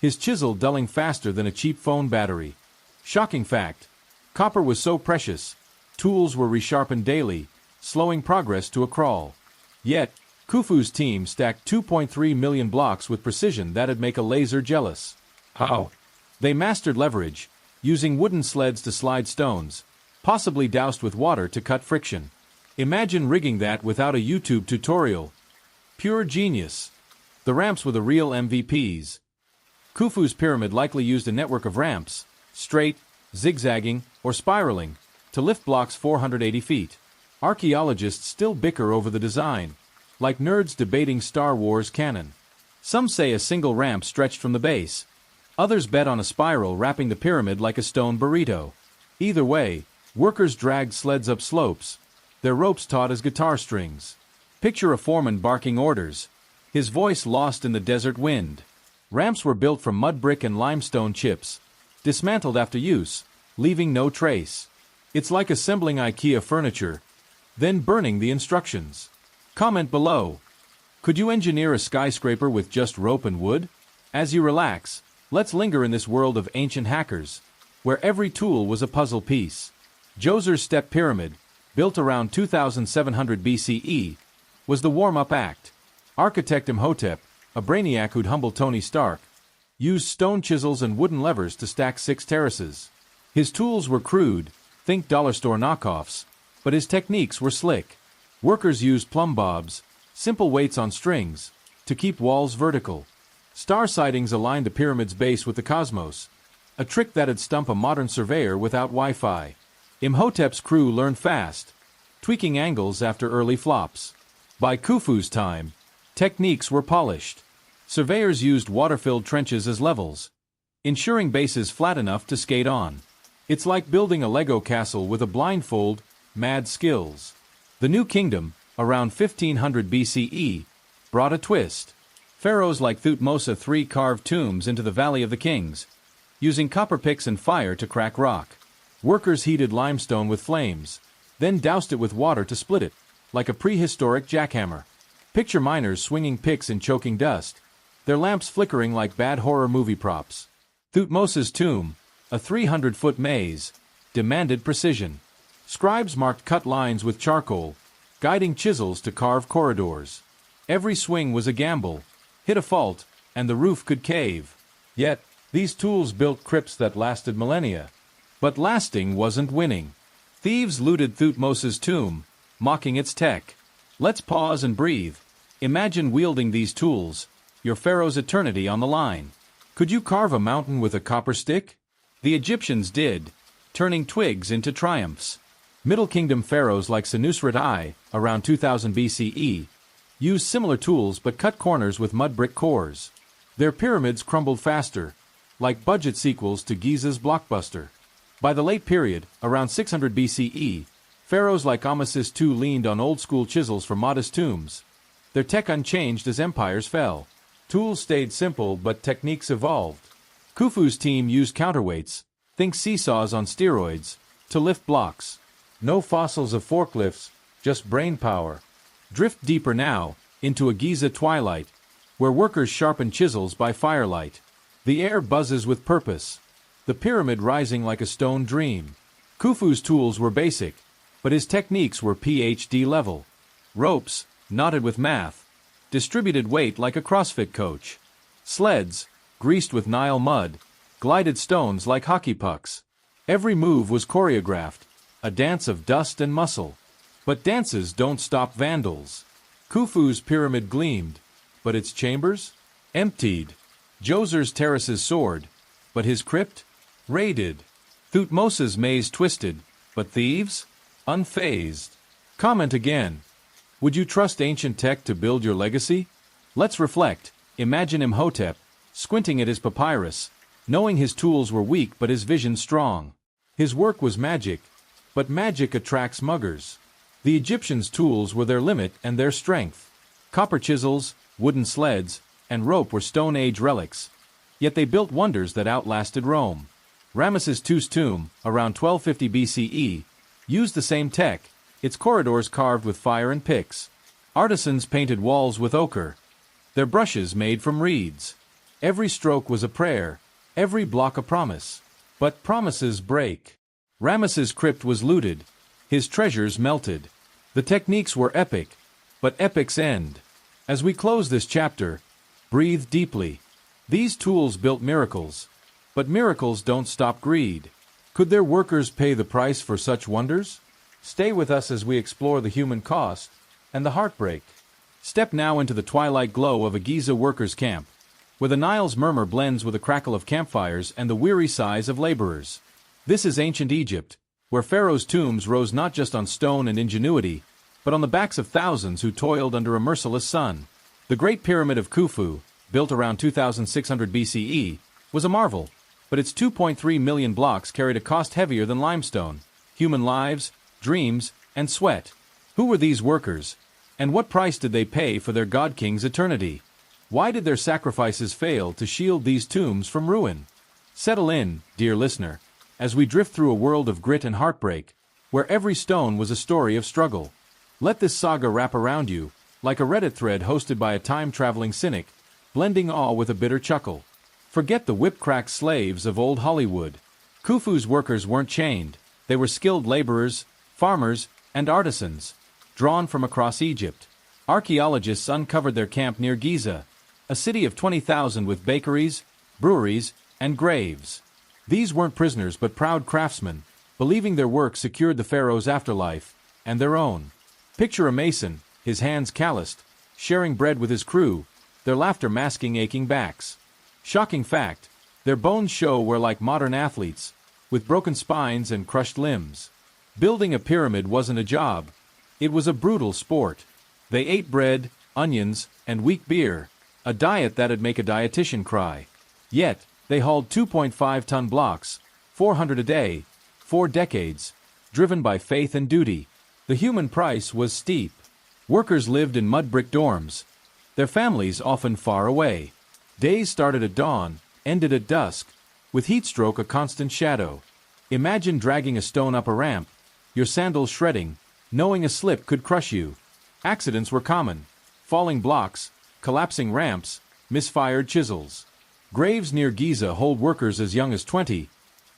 his chisel dulling faster than a cheap phone battery. Shocking fact, copper was so precious, tools were resharpened daily, slowing progress to a crawl. Yet, Khufu's team stacked 2.3 million blocks with precision that'd make a laser jealous. How? They mastered leverage, using wooden sleds to slide stones, possibly doused with water to cut friction. Imagine rigging that without a YouTube tutorial. Pure genius. The ramps were the real MVPs. Khufu's pyramid likely used a network of ramps, straight, zigzagging, or spiraling, to lift blocks 480 feet. Archaeologists still bicker over the design, like nerds debating Star Wars canon. Some say a single ramp stretched from the base. Others bet on a spiral wrapping the pyramid like a stone burrito. Either way, workers dragged sleds up slopes, their ropes taut as guitar strings. Picture a foreman barking orders, his voice lost in the desert wind. Ramps were built from mud brick and limestone chips, dismantled after use, leaving no trace. It's like assembling IKEA furniture, then burning the instructions. Comment below. Could you engineer a skyscraper with just rope and wood? As you relax, let's linger in this world of ancient hackers, where every tool was a puzzle piece. Djoser's Step Pyramid, built around 2700 BCE, was the warm-up act. Architect Imhotep, a brainiac who'd humble Tony Stark, used stone chisels and wooden levers to stack 6 terraces. His tools were crude, think dollar store knockoffs, but his techniques were slick. Workers used plumb bobs, simple weights on strings, to keep walls vertical. Star sightings aligned the pyramid's base with the cosmos, a trick that'd stump a modern surveyor without Wi-Fi. Imhotep's crew learned fast, tweaking angles after early flops. By Khufu's time, techniques were polished. Surveyors used water-filled trenches as levels, ensuring bases flat enough to skate on. It's like building a Lego castle with a blindfold, mad skills. The New Kingdom, around 1500 BCE, brought a twist. Pharaohs like Thutmose III carved tombs into the Valley of the Kings, using copper picks and fire to crack rock. Workers heated limestone with flames, then doused it with water to split it, like a prehistoric jackhammer. Picture miners swinging picks in choking dust, their lamps flickering like bad horror movie props. Thutmose's tomb, a 300-foot maze, demanded precision. Scribes marked cut lines with charcoal, guiding chisels to carve corridors. Every swing was a gamble, hit a fault, and the roof could cave. Yet, these tools built crypts that lasted millennia. But lasting wasn't winning. Thieves looted Thutmose's tomb, mocking its tech. Let's pause and breathe. Imagine wielding these tools, your pharaoh's eternity on the line. Could you carve a mountain with a copper stick? The Egyptians did, turning twigs into triumphs. Middle Kingdom pharaohs like Senusret I, around 2000 BCE, used similar tools but cut corners with mud brick cores. Their pyramids crumbled faster, like budget sequels to Giza's blockbuster. By the late period, around 600 BCE, pharaohs like Ramesses II leaned on old-school chisels for modest tombs. Their tech unchanged as empires fell. Tools stayed simple but techniques evolved. Khufu's team used counterweights, think seesaws on steroids, to lift blocks. No fossils of forklifts, just brain power. Drift deeper now, into a Giza twilight, where workers sharpen chisels by firelight. The air buzzes with purpose, the pyramid rising like a stone dream. Khufu's tools were basic, but his techniques were PhD level. Ropes, knotted with math, distributed weight like a CrossFit coach. Sleds, greased with Nile mud, glided stones like hockey pucks. Every move was choreographed, a dance of dust and muscle. But dances don't stop vandals. Khufu's pyramid gleamed, but its chambers? Emptied. Djoser's terraces soared, but his crypt? Raided. Thutmose's maze twisted, but thieves? Unfazed. Comment again. Would you trust ancient tech to build your legacy? Let's reflect. Imagine Imhotep, squinting at his papyrus, knowing his tools were weak but his vision strong. His work was magic, but magic attracts muggers. The Egyptians' tools were their limit and their strength. Copper chisels, wooden sleds, and rope were Stone Age relics. Yet they built wonders that outlasted Rome. Ramesses II's tomb, around 1250 BCE, used the same tech, its corridors carved with fire and picks. Artisans painted walls with ochre, their brushes made from reeds. Every stroke was a prayer, every block a promise. But promises break. Ramesses' crypt was looted, his treasures melted. The techniques were epic, but epics end. As we close this chapter, breathe deeply. These tools built miracles, but miracles don't stop greed. Could their workers pay the price for such wonders? Stay with us as we explore the human cost and the heartbreak. Step now into the twilight glow of a Giza workers' camp, where the Nile's murmur blends with the crackle of campfires and the weary sighs of laborers. This is ancient Egypt, where pharaohs' tombs rose not just on stone and ingenuity, but on the backs of thousands who toiled under a merciless sun. The Great Pyramid of Khufu, built around 2600 BCE, was a marvel, but its 2.3 million blocks carried a cost heavier than limestone: human lives, dreams, and sweat. Who were these workers? And what price did they pay for their god-king's eternity? Why did their sacrifices fail to shield these tombs from ruin? Settle in, dear listener, as we drift through a world of grit and heartbreak, where every stone was a story of struggle. Let this saga wrap around you, like a Reddit thread hosted by a time-traveling cynic, blending awe with a bitter chuckle. Forget the whip-crack slaves of old Hollywood. Khufu's workers weren't chained. They were skilled laborers, farmers, and artisans, drawn from across Egypt. Archaeologists uncovered their camp near Giza, a city of 20,000 with bakeries, breweries, and graves. These weren't prisoners but proud craftsmen, believing their work secured the pharaoh's afterlife, and their own. Picture a mason, his hands calloused, sharing bread with his crew, their laughter masking aching backs. Shocking fact, their bones show we're like modern athletes, with broken spines and crushed limbs. Building a pyramid wasn't a job, it was a brutal sport. They ate bread, onions, and weak beer, a diet that'd make a dietitian cry. Yet, they hauled 2.5-ton blocks, 400 a day, 4 decades, driven by faith and duty. The human price was steep. Workers lived in mud brick dorms, their families often far away. Days started at dawn, ended at dusk, with heat stroke a constant shadow. Imagine dragging a stone up a ramp, your sandals shredding, knowing a slip could crush you. Accidents were common: falling blocks, collapsing ramps, misfired chisels. Graves near Giza hold workers as young as 20,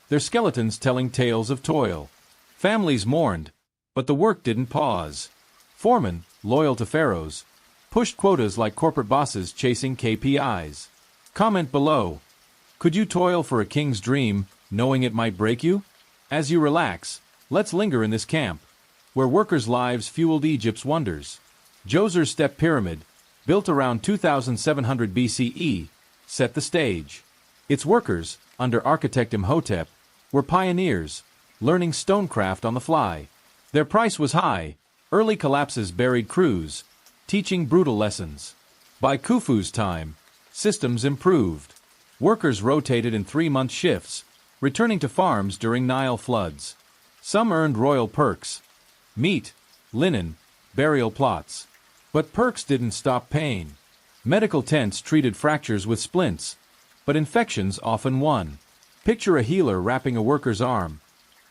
their skeletons telling tales of toil. Families mourned, but the work didn't pause. Foremen, loyal to pharaohs, pushed quotas like corporate bosses chasing KPIs. Comment below. Could you toil for a king's dream, knowing it might break you? As you relax, let's linger in this camp, where workers' lives fueled Egypt's wonders. Djoser's Step Pyramid, built around 2700 BCE, set the stage. Its workers, under architect Imhotep, were pioneers, learning stonecraft on the fly. Their price was high. Early collapses buried crews, teaching brutal lessons. By Khufu's time, systems improved. Workers rotated in 3-month shifts, returning to farms during Nile floods. Some earned royal perks: meat, linen, burial plots. But perks didn't stop pain. Medical tents treated fractures with splints, but infections often won. Picture a healer wrapping a worker's arm.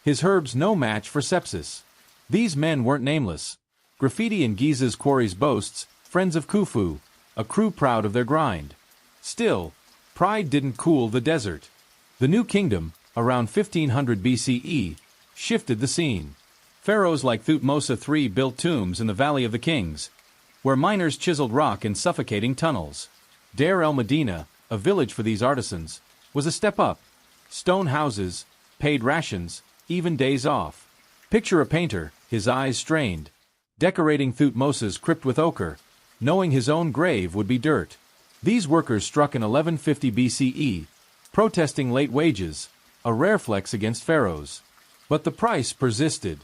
His herbs no match for sepsis. These men weren't nameless. Graffiti in Giza's quarries boasts, friends of Khufu, a crew proud of their grind. Still, pride didn't cool the desert. The New Kingdom, around 1500 BCE, shifted the scene. Pharaohs like Thutmose III built tombs in the Valley of the Kings, where miners chiseled rock in suffocating tunnels. Deir el-Medina, a village for these artisans, was a step up. Stone houses, paid rations, even days off. Picture a painter, his eyes strained, decorating Thutmose's crypt with ochre, knowing his own grave would be dirt. These workers struck in 1150 BCE, protesting late wages, a rare flex against pharaohs. But the price persisted.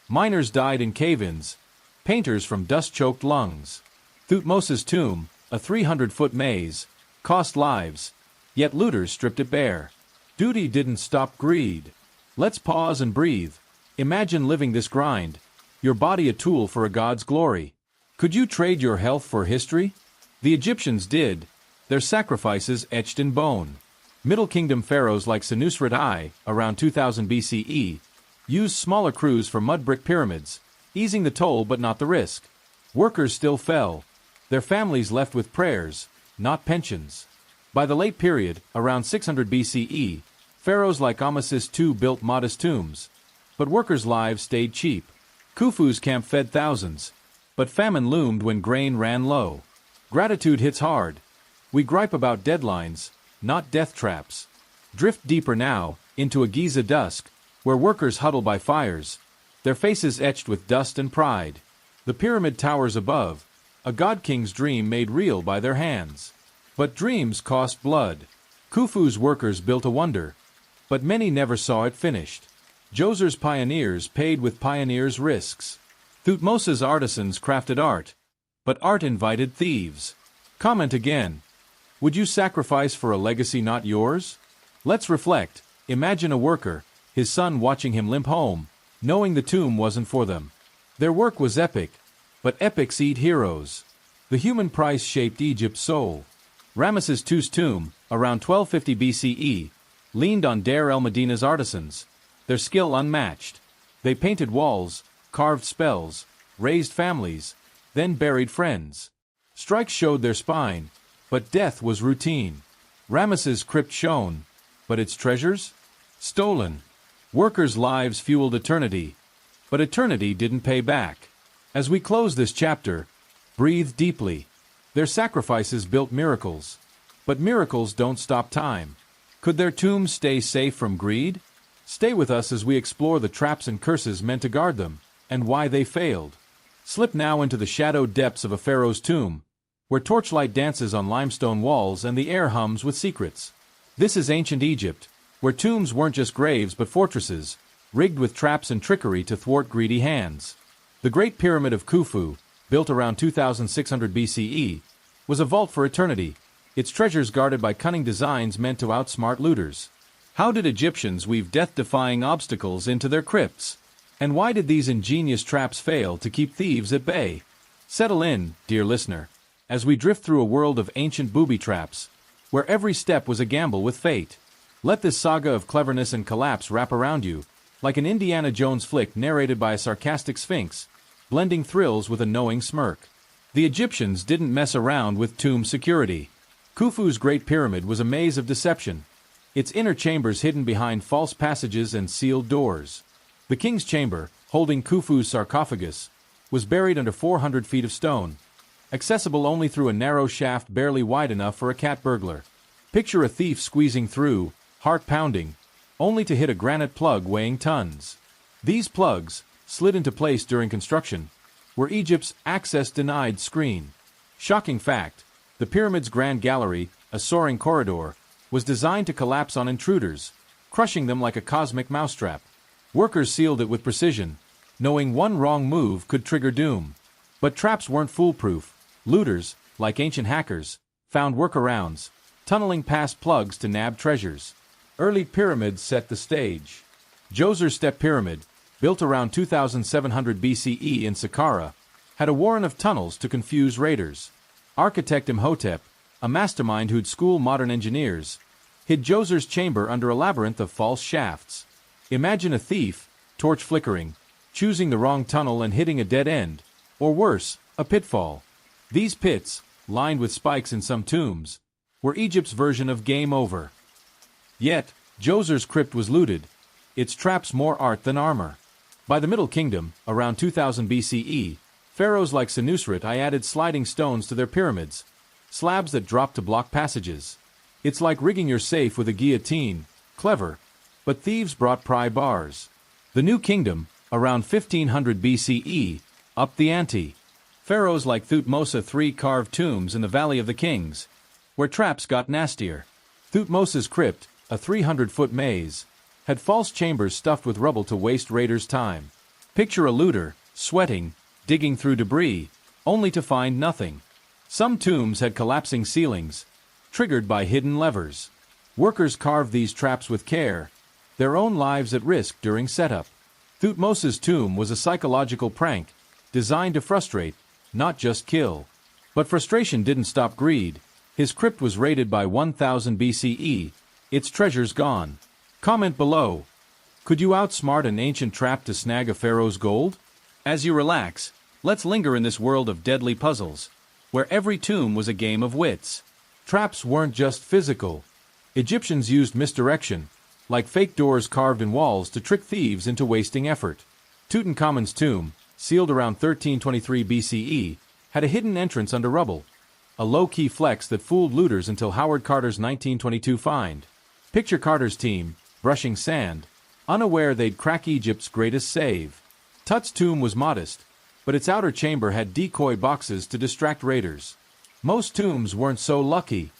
Miners died in cave-ins, painters from dust-choked lungs. Thutmose's tomb, a 300-foot maze, cost lives, yet looters stripped it bare. Duty didn't stop greed. Let's pause and breathe. Imagine living this grind, your body a tool for a god's glory. Could you trade your health for history? The Egyptians did, their sacrifices etched in bone. Middle Kingdom pharaohs like Senusret I, around 2000 BCE, used smaller crews for mud brick pyramids, easing the toll but not the risk. Workers still fell, their families left with prayers, not pensions. By the late period, around 600 BCE, pharaohs like Ramesses II built modest tombs, but workers' lives stayed cheap. Khufu's camp fed thousands, but famine loomed when grain ran low. Gratitude hits hard. We gripe about deadlines, not death traps. Drift deeper now, into a Giza dusk, where workers huddle by fires, their faces etched with dust and pride. The pyramid towers above, a god-king's dream made real by their hands. But dreams cost blood. Khufu's workers built a wonder, but many never saw it finished. Djoser's pioneers paid with pioneers' risks. Thutmose's artisans crafted art, but art invited thieves. Comment again. Would you sacrifice for a legacy not yours? Let's reflect. Imagine a worker, his son watching him limp home, knowing the tomb wasn't for them. Their work was epic, but epics eat heroes. The human price shaped Egypt's soul. Ramesses II's tomb, around 1250 BCE, leaned on Deir el-Medina's artisans, their skill unmatched. They painted walls, carved spells, raised families, then buried friends. Strikes showed their spine, but death was routine. Ramesses' crypt shone, but its treasures? Stolen. Workers' lives fueled eternity, but eternity didn't pay back. As we close this chapter, breathe deeply. Their sacrifices built miracles, but miracles don't stop time. Could their tombs stay safe from greed? Stay with us as we explore the traps and curses meant to guard them, and why they failed. Slip now into the shadowed depths of a pharaoh's tomb, where torchlight dances on limestone walls and the air hums with secrets. This is ancient Egypt, where tombs weren't just graves but fortresses, rigged with traps and trickery to thwart greedy hands. The Great Pyramid of Khufu, built around 2600 BCE, was a vault for eternity, its treasures guarded by cunning designs meant to outsmart looters. How did Egyptians weave death-defying obstacles into their crypts? And why did these ingenious traps fail to keep thieves at bay? Settle in, dear listener, as we drift through a world of ancient booby traps, where every step was a gamble with fate. Let this saga of cleverness and collapse wrap around you, like an Indiana Jones flick narrated by a sarcastic sphinx, blending thrills with a knowing smirk. The Egyptians didn't mess around with tomb security. Khufu's Great Pyramid was a maze of deception, its inner chambers hidden behind false passages and sealed doors. The king's chamber, holding Khufu's sarcophagus, was buried under 400 feet of stone, accessible only through a narrow shaft barely wide enough for a cat burglar. Picture a thief squeezing through, heart pounding, only to hit a granite plug weighing tons. These plugs, slid into place during construction, were Egypt's access-denied screen. Shocking fact, the pyramid's Grand Gallery, a soaring corridor, was designed to collapse on intruders, crushing them like a cosmic mousetrap. Workers sealed it with precision, knowing one wrong move could trigger doom. But traps weren't foolproof. Looters, like ancient hackers, found workarounds, tunneling past plugs to nab treasures. Early pyramids set the stage. Djoser's Step Pyramid, built around 2700 BCE in Saqqara, had a warren of tunnels to confuse raiders. Architect Imhotep, a mastermind who'd school modern engineers, hid Djoser's chamber under a labyrinth of false shafts. Imagine a thief, torch flickering, choosing the wrong tunnel and hitting a dead end, or worse, a pitfall. These pits, lined with spikes in some tombs, were Egypt's version of game over. Yet, Djoser's crypt was looted, its traps more art than armor. By the Middle Kingdom, around 2000 BCE, pharaohs like Senusret I added sliding stones to their pyramids, slabs that dropped to block passages. It's like rigging your safe with a guillotine, clever, but thieves brought pry bars. The New Kingdom, around 1500 BCE, upped the ante. Pharaohs like Thutmose III carved tombs in the Valley of the Kings, where traps got nastier. Thutmose's crypt, a 300-foot maze, had false chambers stuffed with rubble to waste raiders' time. Picture a looter, sweating, digging through debris, only to find nothing. Some tombs had collapsing ceilings, triggered by hidden levers. Workers carved these traps with care, their own lives at risk during setup. Thutmose's tomb was a psychological prank, designed to frustrate, not just kill. But frustration didn't stop greed. His crypt was raided by 1000 BCE, its treasures gone. Comment below. Could you outsmart an ancient trap to snag a pharaoh's gold? As you relax, let's linger in this world of deadly puzzles, where every tomb was a game of wits. Traps weren't just physical. Egyptians used misdirection, like fake doors carved in walls to trick thieves into wasting effort. Tutankhamun's tomb, sealed around 1323 BCE, had a hidden entrance under rubble, a low-key flex that fooled looters until Howard Carter's 1922 find. Picture Carter's team, brushing sand, unaware they'd crack Egypt's greatest save. Tut's tomb was modest, but its outer chamber had decoy boxes to distract raiders. Most tombs weren't so lucky.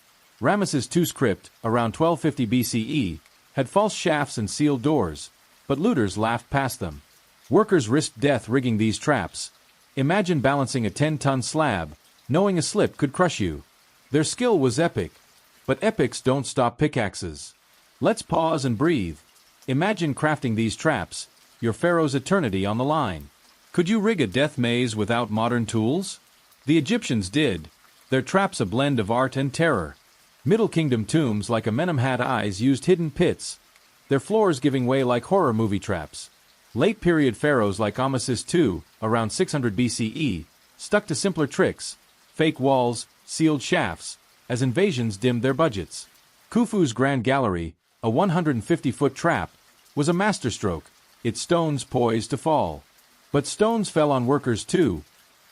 Ramesses II's crypt, around 1250 BCE, had false shafts and sealed doors, but looters laughed past them. Workers risked death rigging these traps. Imagine balancing a 10-ton slab, knowing a slip could crush you. Their skill was epic, but epics don't stop pickaxes. Let's pause and breathe. Imagine crafting these traps, your pharaoh's eternity on the line. Could you rig a death maze without modern tools? The Egyptians did, their traps a blend of art and terror. Middle Kingdom tombs like Amenem had eyes used hidden pits, their floors giving way like horror movie traps. Late-period pharaohs like Ramesses II, around 600 BCE, stuck to simpler tricks, fake walls, sealed shafts, as invasions dimmed their budgets. Khufu's Grand Gallery, a 150-foot trap, was a masterstroke, its stones poised to fall. But stones fell on workers too.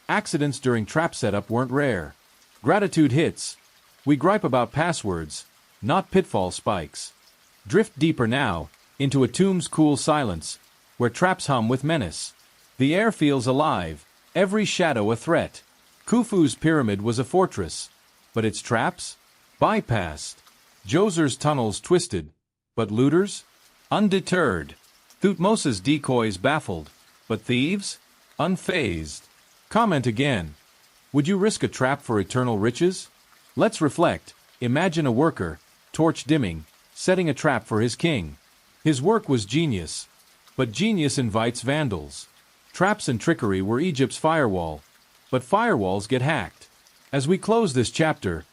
Accidents during trap setup weren't rare. Gratitude hits. We gripe about passwords, not pitfall spikes. Drift deeper now, into a tomb's cool silence, where traps hum with menace. The air feels alive, every shadow a threat. Khufu's pyramid was a fortress, but its traps? Bypassed. Djoser's tunnels twisted, but looters? Undeterred. Thutmose's decoys baffled, but thieves? Unfazed. Comment again. Would you risk a trap for eternal riches? Let's reflect. Imagine a worker, torch dimming, setting a trap for his king. His work was genius, but genius invites vandals. Traps and trickery were Egypt's firewall, but firewalls get hacked. As we close this chapter,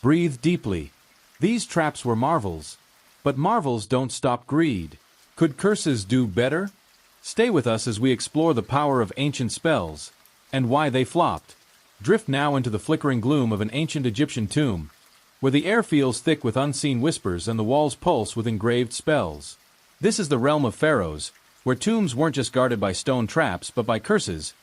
breathe deeply. These traps were marvels, but marvels don't stop greed. Could curses do better? Stay with us as we explore the power of ancient spells, and why they flopped. Drift now into the flickering gloom of an ancient Egyptian tomb, where the air feels thick with unseen whispers and the walls pulse with engraved spells. This is the realm of pharaohs, where tombs weren't just guarded by stone traps but by curses,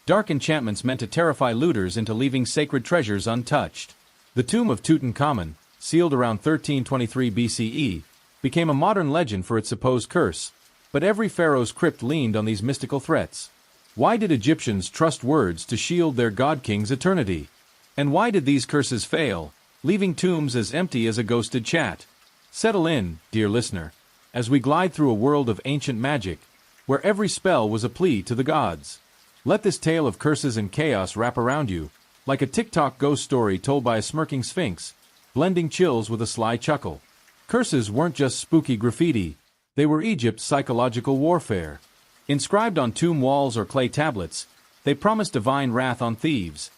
dark enchantments meant to terrify looters into leaving sacred treasures untouched. The tomb of Tutankhamun, sealed around 1323 BCE, became a modern legend for its supposed curse, but every pharaoh's crypt leaned on these mystical threats. Why did Egyptians trust words to shield their god-king's eternity? And why did these curses fail, leaving tombs as empty as a ghosted chat? Settle in, dear listener, as we glide through a world of ancient magic, where every spell was a plea to the gods. Let this tale of curses and chaos wrap around you, like a TikTok ghost story told by a smirking sphinx, blending chills with a sly chuckle. Curses weren't just spooky graffiti, they were Egypt's psychological warfare. Inscribed on tomb walls or clay tablets, they promised divine wrath on thieves,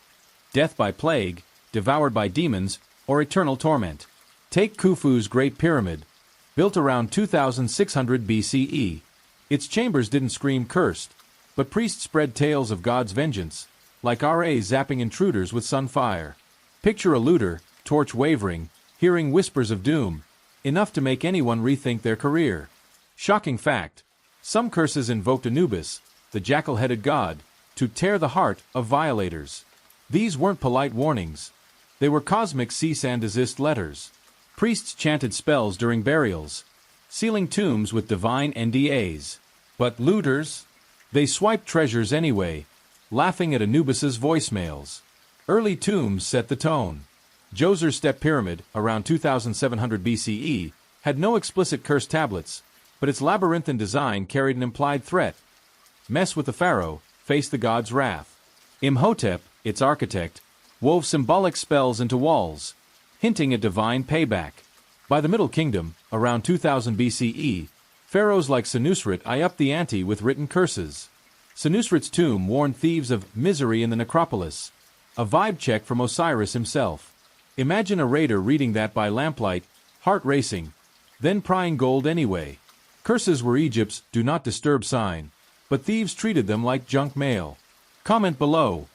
death by plague, devoured by demons, or eternal torment. Take Khufu's Great Pyramid, built around 2600 BCE. Its chambers didn't scream cursed, but priests spread tales of God's vengeance, like Ra zapping intruders with sunfire. Picture a looter, torch wavering, hearing whispers of doom, enough to make anyone rethink their career. Shocking fact, some curses invoked Anubis, the jackal-headed god, to tear the heart of violators. These weren't polite warnings. They were cosmic cease and desist letters. Priests chanted spells during burials, sealing tombs with divine NDAs. But looters? They swiped treasures anyway, laughing at Anubis's voicemails. Early tombs set the tone. Djoser's Step Pyramid, around 2700 BCE, had no explicit curse tablets, but its labyrinthine design carried an implied threat. Mess with the pharaoh, face the god's wrath. Imhotep, its architect, wove symbolic spells into walls, hinting at divine payback. By the Middle Kingdom, around 2000 BCE, pharaohs like Senusret upped the ante with written curses. Senusret's tomb warned thieves of misery in the necropolis, a vibe check from Osiris himself. Imagine a raider reading that by lamplight, heart racing, then prying gold anyway. Curses were Egypt's do not disturb sign, but thieves treated them like junk mail. Comment below.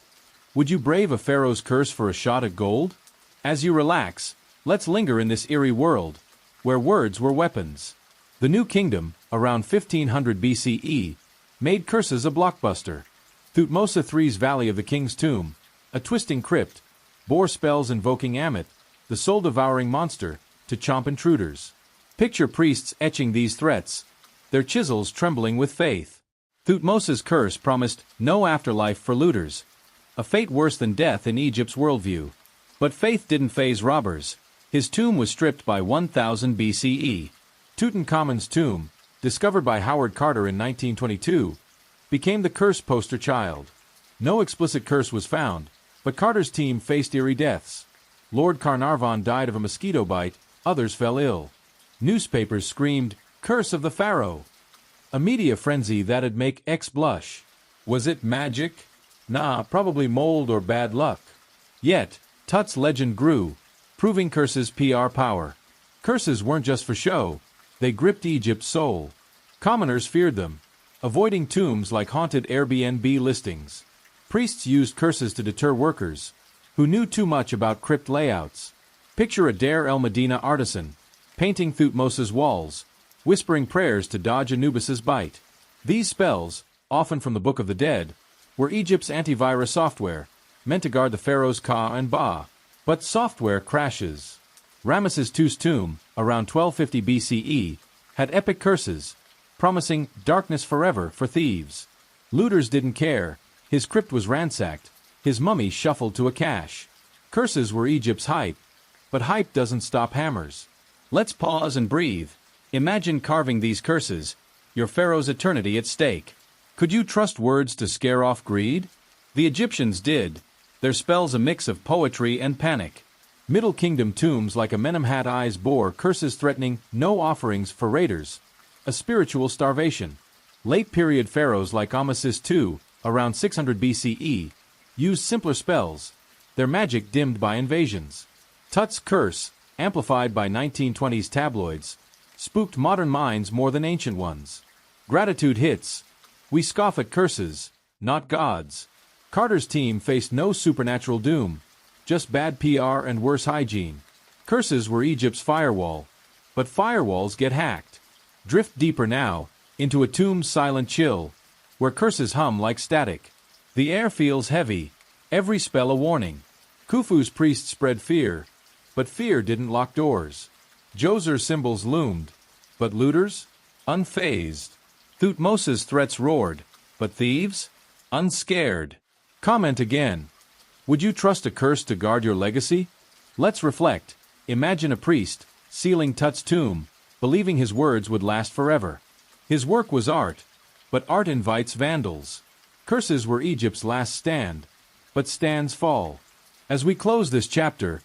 Would you brave a pharaoh's curse for a shot at gold? As you relax, let's linger in this eerie world, where words were weapons. The New Kingdom, around 1500 BCE, made curses a blockbuster. Thutmose III's Valley of the King's Tomb, a twisting crypt, bore spells invoking Ammit, the soul-devouring monster, to chomp intruders. Picture priests etching these threats, their chisels trembling with faith. Thutmose's curse promised no afterlife for looters, a fate worse than death in Egypt's worldview. But faith didn't faze robbers. His tomb was stripped by 1000 BCE. Tutankhamun's tomb, discovered by Howard Carter in 1922, became the curse poster child. No explicit curse was found, but Carter's team faced eerie deaths. Lord Carnarvon died of a mosquito bite, others fell ill. Newspapers screamed, "Curse of the Pharaoh!" A media frenzy that'd make X blush. Was it magic? Nah, probably mold or bad luck. Yet, Tut's legend grew, proving curses' PR power. Curses weren't just for show, they gripped Egypt's soul. Commoners feared them, avoiding tombs like haunted Airbnb listings. Priests used curses to deter workers, who knew too much about crypt layouts. Picture a Deir el-Medina artisan, painting Thutmose's walls, whispering prayers to dodge Anubis's bite. These spells, often from the Book of the Dead, were Egypt's antivirus software, meant to guard the pharaohs Ka and Ba. But software crashes. Ramesses II's tomb, around 1250 BCE, had epic curses, promising darkness forever for thieves. Looters didn't care, his crypt was ransacked, his mummy shuffled to a cache. Curses were Egypt's hype, but hype doesn't stop hammers. Let's pause and breathe. Imagine carving these curses, your pharaoh's eternity at stake. Could you trust words to scare off greed? The Egyptians did, their spells a mix of poetry and panic. Middle Kingdom tombs like Amenemhat I's bore curses threatening no offerings for raiders, a spiritual starvation. Late-period pharaohs like Ramesses II, around 600 BCE, used simpler spells, their magic dimmed by invasions. Tut's curse, amplified by 1920s tabloids, spooked modern minds more than ancient ones. Gratitude hits. We scoff at curses, not gods. Carter's team faced no supernatural doom, just bad PR and worse hygiene. Curses were Egypt's firewall, but firewalls get hacked. Drift deeper now, into a tomb's silent chill, where curses hum like static. The air feels heavy, every spell a warning. Khufu's priests spread fear, but fear didn't lock doors. Djoser's symbols loomed, But looters? Unfazed. Thutmose's threats roared. But thieves? Unscared. Comment again. Would you trust a curse to guard your legacy? Let's reflect. Imagine a priest, sealing Tut's tomb, believing his words would last forever. His work was art, but art invites vandals. Curses were Egypt's last stand, but stands fall. As we close this chapter,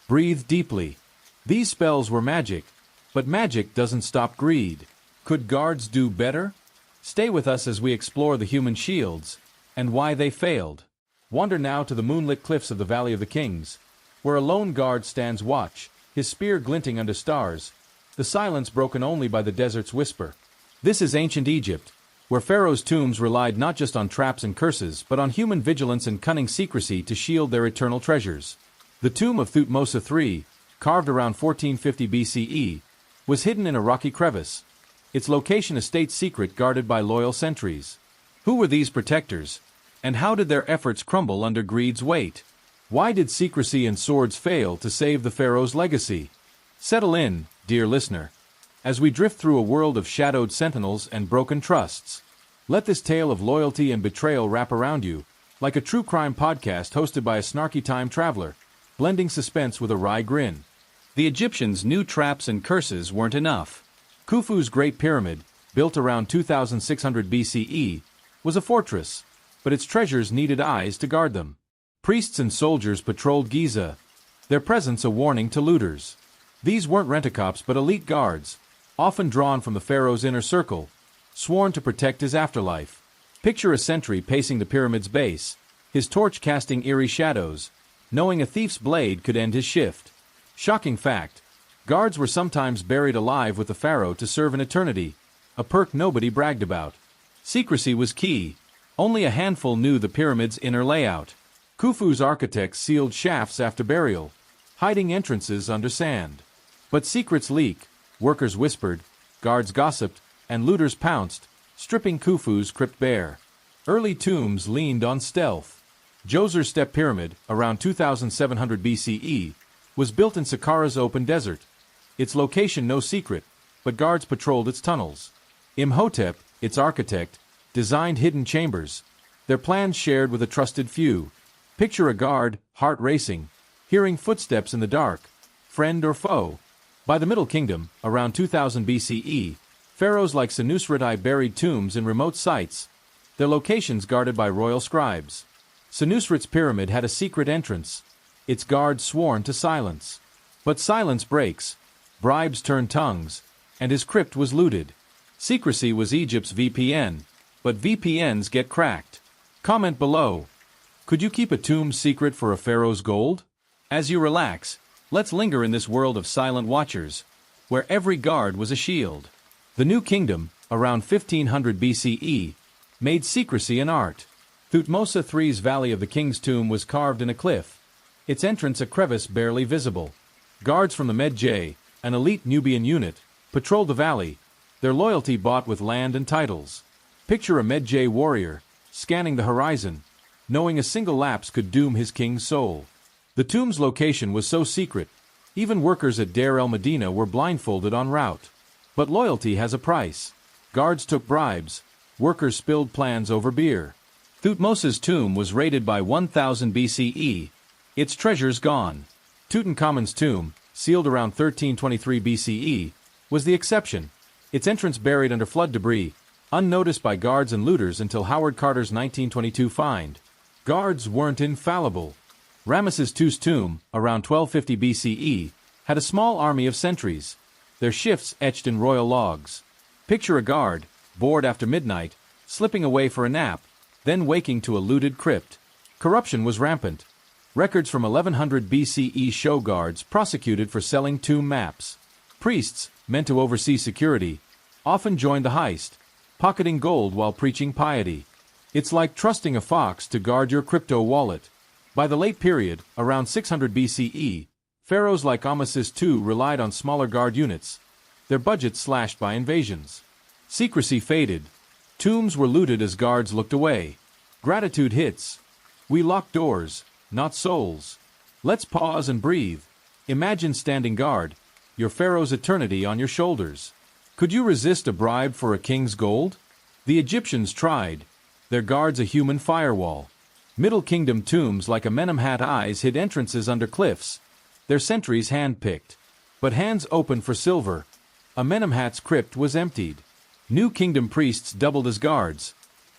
breathe deeply. These spells were magic, but magic doesn't stop greed. Could guards do better? Stay with us as we explore the human shields, and why they failed. Wander now to the moonlit cliffs of the Valley of the Kings, where a lone guard stands watch, his spear glinting under stars, the silence broken only by the desert's whisper. This is ancient Egypt, where pharaohs' tombs relied not just on traps and curses, but on human vigilance and cunning secrecy to shield their eternal treasures. The tomb of Thutmose III, carved around 1450 BCE, was hidden in a rocky crevice, its location a state secret guarded by loyal sentries. Who were these protectors, and how did their efforts crumble under greed's weight? Why did secrecy and swords fail to save the pharaoh's legacy? Settle in, dear listener, as we drift through a world of shadowed sentinels and broken trusts. Let this tale of loyalty and betrayal wrap around you, like a true crime podcast hosted by a snarky time traveler, blending suspense with a wry grin. The Egyptians knew traps and curses weren't enough. Khufu's Great Pyramid, built around 2600 BCE, was a fortress, but its treasures needed eyes to guard them. Priests and soldiers patrolled Giza, their presence a warning to looters. These weren't rent-a-cops but elite guards, often drawn from the pharaoh's inner circle, sworn to protect his afterlife. Picture a sentry pacing the pyramid's base, his torch casting eerie shadows, knowing a thief's blade could end his shift. Shocking fact, guards were sometimes buried alive with the pharaoh to serve an eternity, a perk nobody bragged about. Secrecy was key. Only a handful knew the pyramid's inner layout. Khufu's architects sealed shafts after burial, hiding entrances under sand. But secrets leak, workers whispered, guards gossiped, and looters pounced, stripping Khufu's crypt bare. Early tombs leaned on stealth. Djoser's Step Pyramid, around 2700 BCE, was built in Saqqara's open desert. Its location no secret, but guards patrolled its tunnels. Imhotep, its architect, designed hidden chambers, their plans shared with a trusted few. Picture a guard, heart racing, hearing footsteps in the dark, friend or foe. By the Middle Kingdom, around 2000 BCE, pharaohs like Senusret buried tombs in remote sites, their locations guarded by royal scribes. Senusret's pyramid had a secret entrance, its guards sworn to silence. But silence breaks, bribes turn tongues, and his crypt was looted. Secrecy was Egypt's VPN, but VPNs get cracked. Comment below. Could you keep a tomb secret for a pharaoh's gold? As you relax, let's linger in this world of silent watchers, where every guard was a shield. The New Kingdom, around 1500 BCE, made secrecy an art. Thutmose III's Valley of the King's tomb was carved in a cliff, its entrance a crevice barely visible. Guards from the Medjay, an elite Nubian unit, patrolled the valley, their loyalty bought with land and titles. Picture a Medjay warrior, scanning the horizon, knowing a single lapse could doom his king's soul. The tomb's location was so secret, even workers at Deir el-Medina were blindfolded en route. But loyalty has a price. Guards took bribes, workers spilled plans over beer. Thutmose's tomb was raided by 1000 BCE, its treasures gone. Tutankhamun's tomb, sealed around 1323 BCE, was the exception, its entrance buried under flood debris, unnoticed by guards and looters until Howard Carter's 1922 find. Guards weren't infallible. Ramesses II's tomb, around 1250 BCE, had a small army of sentries, their shifts etched in royal logs. Picture a guard, bored after midnight, slipping away for a nap, then waking to a looted crypt. Corruption was rampant. Records from 1100 BCE show guards prosecuted for selling tomb maps. Priests, meant to oversee security, often joined the heist, pocketing gold while preaching piety. It's like trusting a fox to guard your crypto wallet. By the late period, around 600 BCE, pharaohs like Ramesses II relied on smaller guard units, their budgets slashed by invasions. Secrecy faded. Tombs were looted as guards looked away. Gratitude hits. We lock doors, not souls. Let's pause and breathe. Imagine standing guard, your pharaoh's eternity on your shoulders. Could you resist a bribe for a king's gold? The Egyptians tried. Their guards a human firewall. Middle Kingdom tombs like Amenemhat eyes hid entrances under cliffs, their sentries hand-picked. But hands open for silver. Amenemhat's crypt was emptied. New Kingdom priests doubled as guards,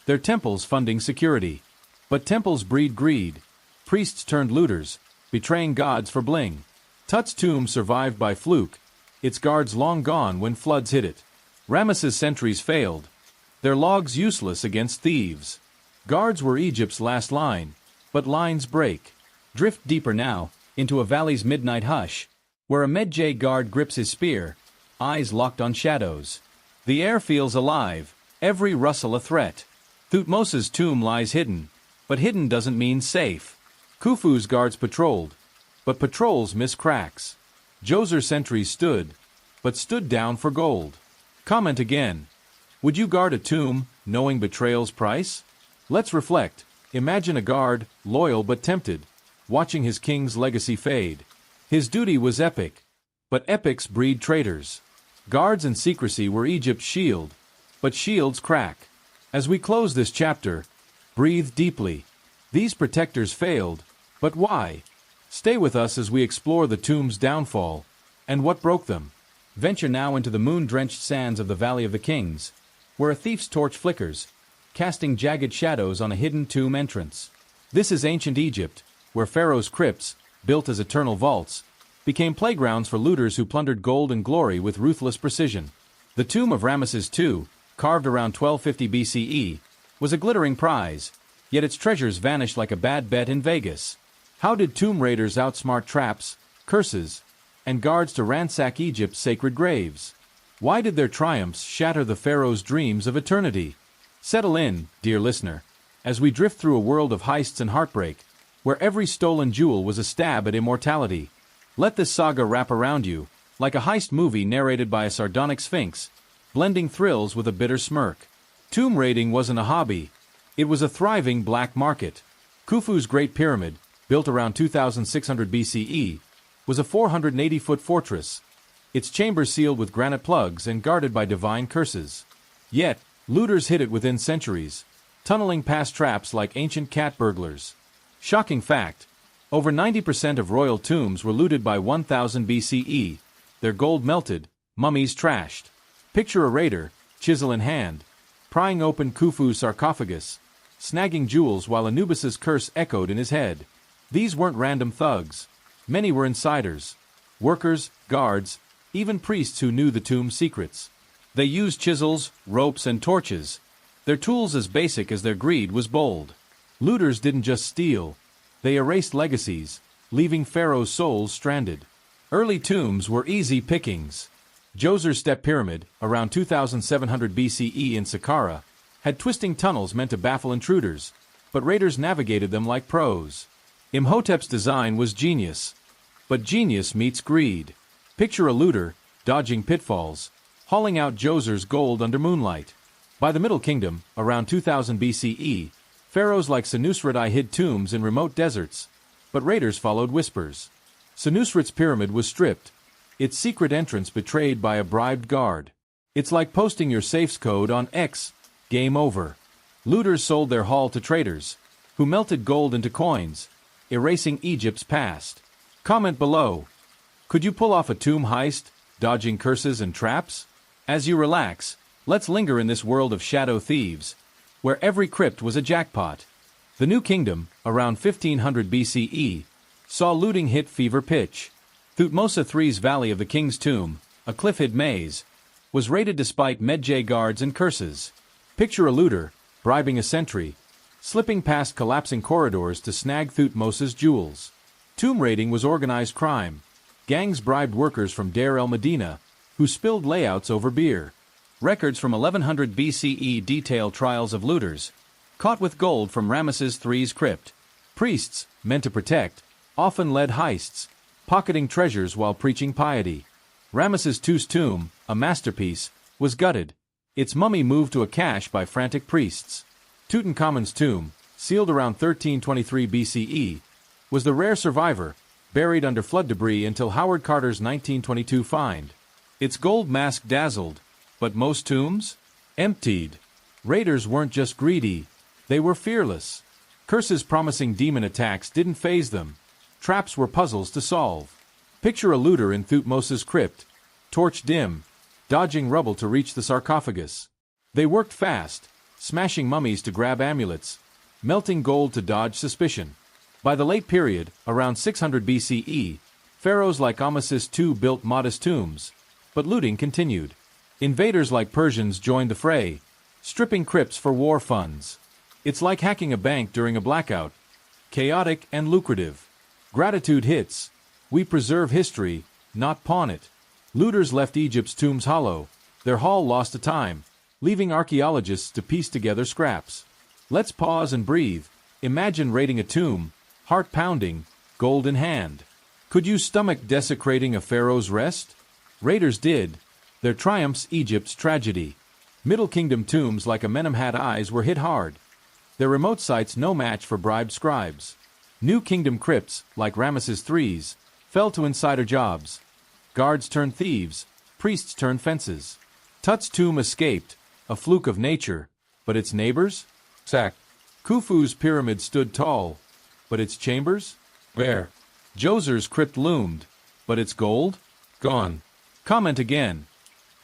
their temples funding security. But temples breed greed. Priests turned looters, betraying gods for bling. Tut's tomb survived by fluke, its guards long gone when floods hit it. Ramesses' sentries failed, their logs useless against thieves. Guards were Egypt's last line, but lines break. Drift deeper now, into a valley's midnight hush, where a Medjay guard grips his spear, eyes locked on shadows. The air feels alive, every rustle a threat. Thutmose's tomb lies hidden, but hidden doesn't mean safe. Khufu's guards patrolled, but patrols miss cracks. Djoser's sentries stood, but stood down for gold. Comment again. Would you guard a tomb, knowing betrayal's price? Let's reflect. Imagine a guard, loyal but tempted, watching his king's legacy fade. His duty was epic, but epics breed traitors. Guards and secrecy were Egypt's shield, but shields crack. As we close this chapter, breathe deeply. These protectors failed, but why? Stay with us as we explore the tomb's downfall, and what broke them. Venture now into the moon-drenched sands of the Valley of the Kings, where a thief's torch flickers, casting jagged shadows on a hidden tomb entrance. This is ancient Egypt, where Pharaohs' crypts, built as eternal vaults, became playgrounds for looters who plundered gold and glory with ruthless precision. The tomb of Ramesses II, carved around 1250 BCE, was a glittering prize, yet its treasures vanished like a bad bet in Vegas. How did tomb raiders outsmart traps, curses, and guards to ransack Egypt's sacred graves? Why did their triumphs shatter the pharaoh's dreams of eternity? Settle in, dear listener, as we drift through a world of heists and heartbreak, where every stolen jewel was a stab at immortality. Let this saga wrap around you, like a heist movie narrated by a sardonic sphinx, blending thrills with a bitter smirk. Tomb raiding wasn't a hobby, it was a thriving black market. Khufu's Great Pyramid, built around 2600 BCE, was a 480-foot fortress, its chambers sealed with granite plugs and guarded by divine curses. Yet, looters hid it within centuries, tunneling past traps like ancient cat burglars. Shocking fact, over 90% of royal tombs were looted by 1000 BCE, their gold melted, mummies trashed. Picture a raider, chisel in hand, prying open Khufu's sarcophagus, snagging jewels while Anubis's curse echoed in his head. These weren't random thugs. Many were insiders, workers, guards, even priests who knew the tomb's secrets. They used chisels, ropes, and torches, their tools as basic as their greed was bold. Looters didn't just steal, they erased legacies, leaving pharaohs' souls stranded. Early tombs were easy pickings. Djoser's Step Pyramid, around 2700 BCE in Saqqara, had twisting tunnels meant to baffle intruders, but raiders navigated them like pros. Imhotep's design was genius, but genius meets greed. Picture a looter, dodging pitfalls, hauling out Djoser's gold under moonlight. By the Middle Kingdom, around 2000 BCE, pharaohs like Senusret hid tombs in remote deserts, but raiders followed whispers. Senusret's pyramid was stripped, its secret entrance betrayed by a bribed guard. It's like posting your safe's code on X, game over. Looters sold their haul to traders, who melted gold into coins, erasing Egypt's past. Comment below. Could you pull off a tomb heist, dodging curses and traps? As you relax, let's linger in this world of shadow thieves, where every crypt was a jackpot. The New Kingdom, around 1500 BCE, saw looting hit fever pitch. Thutmose III's Valley of the King's Tomb, a cliff-hid maze, was raided despite Medjay guards and curses. Picture a looter, bribing a sentry, slipping past collapsing corridors to snag Thutmose's jewels. Tomb raiding was organized crime. Gangs bribed workers from Deir el-Medina, who spilled layouts over beer. Records from 1100 BCE detail trials of looters, caught with gold from Ramesses III's crypt. Priests, meant to protect, often led heists, pocketing treasures while preaching piety. Ramesses II's tomb, a masterpiece, was gutted, its mummy moved to a cache by frantic priests. Tutankhamun's tomb, sealed around 1323 BCE, was the rare survivor, buried under flood debris until Howard Carter's 1922 find. Its gold mask dazzled, But most tombs? Emptied. Raiders weren't just greedy, they were fearless. Curses promising demon attacks didn't faze them. Traps were puzzles to solve. Picture a looter in Thutmose's crypt, torch dim, dodging rubble to reach the sarcophagus. They worked fast, smashing mummies to grab amulets, melting gold to dodge suspicion. By the late period, around 600 BCE, pharaohs like Ramesses II built modest tombs, but looting continued. Invaders like Persians joined the fray, stripping crypts for war funds. It's like hacking a bank during a blackout. Chaotic and lucrative. Gratitude hits. We preserve history, not pawn it. Looters left Egypt's tombs hollow. Their haul lost to time, leaving archaeologists to piece together scraps. Let's pause and breathe. Imagine raiding a tomb, heart pounding, gold in hand. Could you stomach desecrating a pharaoh's rest? Raiders did. Their triumphs Egypt's tragedy. Middle Kingdom tombs like Amenemhat I's were hit hard. Their remote sites no match for bribed scribes. New Kingdom crypts, like Ramesses III's, fell to insider jobs. Guards turned thieves, priests turned fences. Tut's tomb escaped, a fluke of nature, but its neighbors? Sacked. Khufu's pyramid stood tall, but its chambers? Where? Djoser's crypt loomed, but its gold? Gone. Comment again.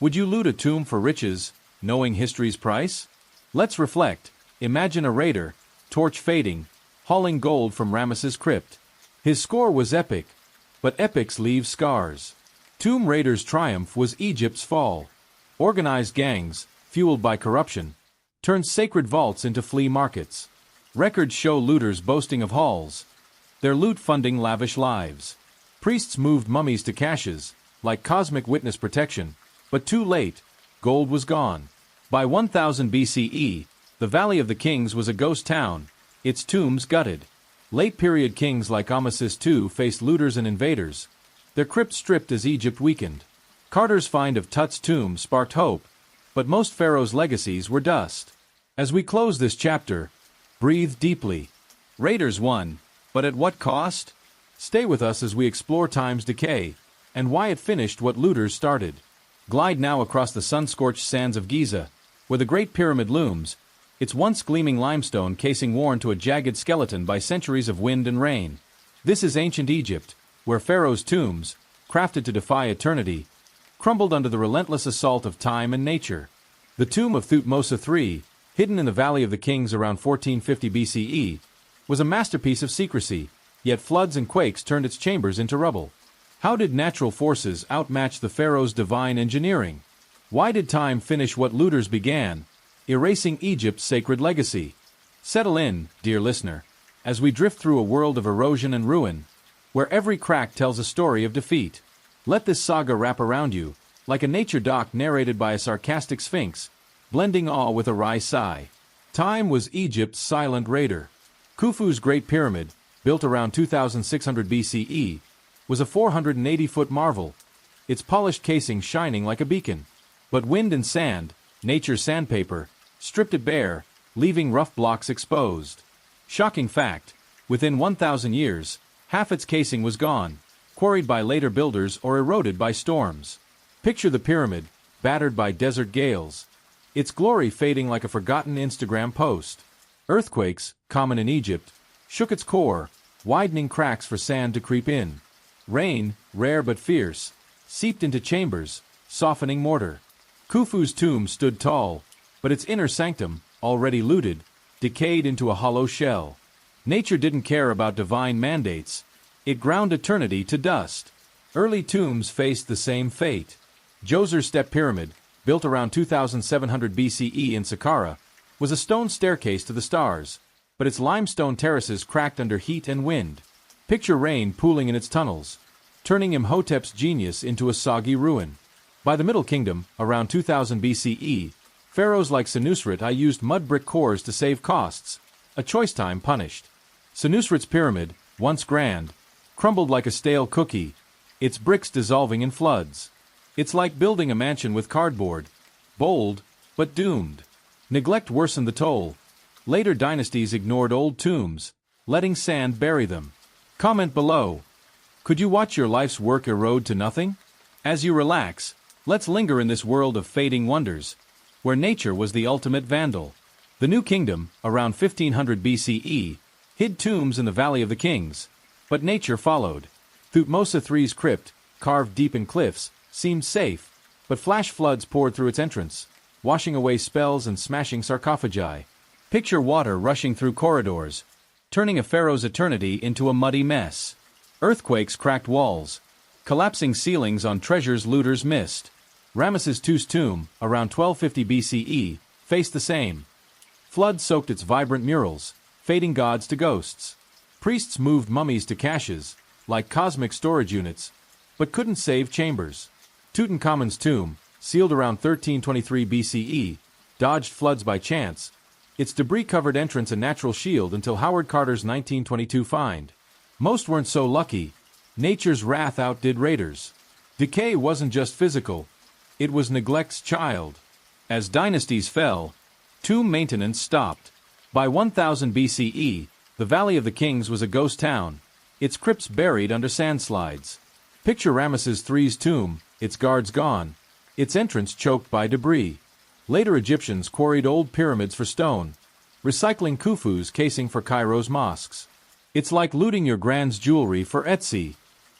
Would you loot a tomb for riches, knowing history's price? Let's reflect. Imagine a raider, torch fading, hauling gold from Ramesses' crypt. His score was epic, but epics leave scars. Tomb Raiders' triumph was Egypt's fall. Organized gangs, fueled by corruption, turned sacred vaults into flea markets. Records show looters boasting of hauls, their loot funding lavish lives. Priests moved mummies to caches, like cosmic witness protection, but too late, gold was gone. By 1000 BCE, the Valley of the Kings was a ghost town, its tombs gutted. Late-period kings like Ramesses II faced looters and invaders, their crypts stripped as Egypt weakened. Carter's find of Tut's tomb sparked hope, but most pharaohs' legacies were dust. As we close this chapter, breathe deeply. Raiders won, but at what cost? Stay with us as we explore time's decay, and why it finished what looters started. Glide now across the sun-scorched sands of Giza, where the Great Pyramid looms, its once gleaming limestone casing worn to a jagged skeleton by centuries of wind and rain. This is ancient Egypt, where pharaohs' tombs, crafted to defy eternity, crumbled under the relentless assault of time and nature. The tomb of Thutmose III, hidden in the Valley of the Kings around 1450 BCE, was a masterpiece of secrecy, yet floods and quakes turned its chambers into rubble. How did natural forces outmatch the pharaoh's divine engineering? Why did time finish what looters began, erasing Egypt's sacred legacy? Settle in, dear listener, as we drift through a world of erosion and ruin, where every crack tells a story of defeat. Let this saga wrap around you, like a nature doc narrated by a sarcastic sphinx, blending awe with a wry sigh. Time was Egypt's silent raider. Khufu's Great Pyramid, built around 2600 BCE, was a 480-foot marvel, its polished casing shining like a beacon. But wind and sand, nature's sandpaper, stripped it bare, leaving rough blocks exposed. Shocking fact, within 1,000 years, half its casing was gone, quarried by later builders or eroded by storms. Picture the pyramid, battered by desert gales, its glory fading like a forgotten Instagram post. Earthquakes, common in Egypt, shook its core, widening cracks for sand to creep in. Rain, rare but fierce, seeped into chambers, softening mortar. Khufu's tomb stood tall, but its inner sanctum, already looted, decayed into a hollow shell. Nature didn't care about divine mandates. It ground eternity to dust. Early tombs faced the same fate. Djoser's Step Pyramid, built around 2700 BCE in Saqqara, was a stone staircase to the stars, but its limestone terraces cracked under heat and wind. Picture rain pooling in its tunnels, turning Imhotep's genius into a soggy ruin. By the Middle Kingdom, around 2000 BCE, pharaohs like Senusret I used mud brick cores to save costs, a choice time punished. Senusret's pyramid, once grand, crumbled like a stale cookie, its bricks dissolving in floods. It's like building a mansion with cardboard, bold, but doomed. Neglect worsened the toll. Later dynasties ignored old tombs, letting sand bury them. Comment below. Could you watch your life's work erode to nothing? As you relax, Let's linger in this world of fading wonders, where nature was the ultimate vandal. The New Kingdom, around 1500 BCE, hid tombs in the Valley of the Kings, but nature followed. Thutmose III's crypt, carved deep in cliffs, seemed safe, but flash floods poured through its entrance, washing away spells and smashing sarcophagi. Picture water rushing through corridors, turning a pharaoh's eternity into a muddy mess. Earthquakes cracked walls, collapsing ceilings on treasures looters missed. Ramesses II's tomb, around 1250 BCE, faced the same. Floods soaked its vibrant murals, fading gods to ghosts. Priests moved mummies to caches, like cosmic storage units, but couldn't save chambers. Tutankhamun's tomb, sealed around 1323 BCE, dodged floods by chance, its debris-covered entrance a natural shield until Howard Carter's 1922 find. Most weren't so lucky. Nature's wrath outdid raiders. Decay wasn't just physical, it was neglect's child. As dynasties fell, tomb maintenance stopped. By 1000 BCE, the Valley of the Kings was a ghost town, its crypts buried under sandslides. Picture Ramesses III's tomb, its guards gone, its entrance choked by debris. Later Egyptians quarried old pyramids for stone, recycling Khufu's casing for Cairo's mosques. It's like looting your grand's jewelry for Etsy.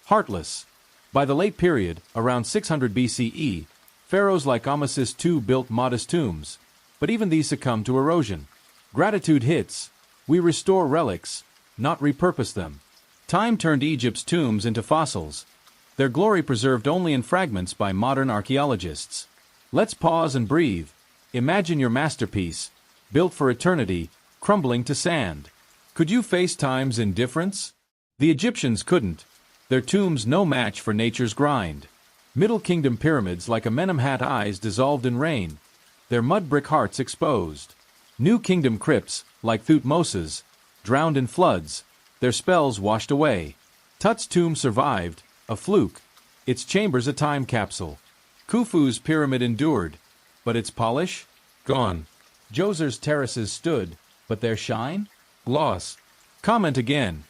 Heartless. By the late period, around 600 BCE, pharaohs like Ramesses II built modest tombs, but even these succumbed to erosion. Gratitude hits. We restore relics, not repurpose them. Time turned Egypt's tombs into fossils, their glory preserved only in fragments by modern archaeologists. Let's pause and breathe. Imagine your masterpiece, built for eternity, crumbling to sand. Could you face time's indifference? The Egyptians couldn't. Their tombs no match for nature's grind. Middle Kingdom pyramids like Amenemhat eyes dissolved in rain, their mud brick hearts exposed. New Kingdom crypts, like Thutmose's, drowned in floods, their spells washed away. Tut's tomb survived, a fluke, its chambers a time capsule. Khufu's pyramid endured, but its polish? Gone. Djoser's terraces stood, but their shine? Lost. Comment again.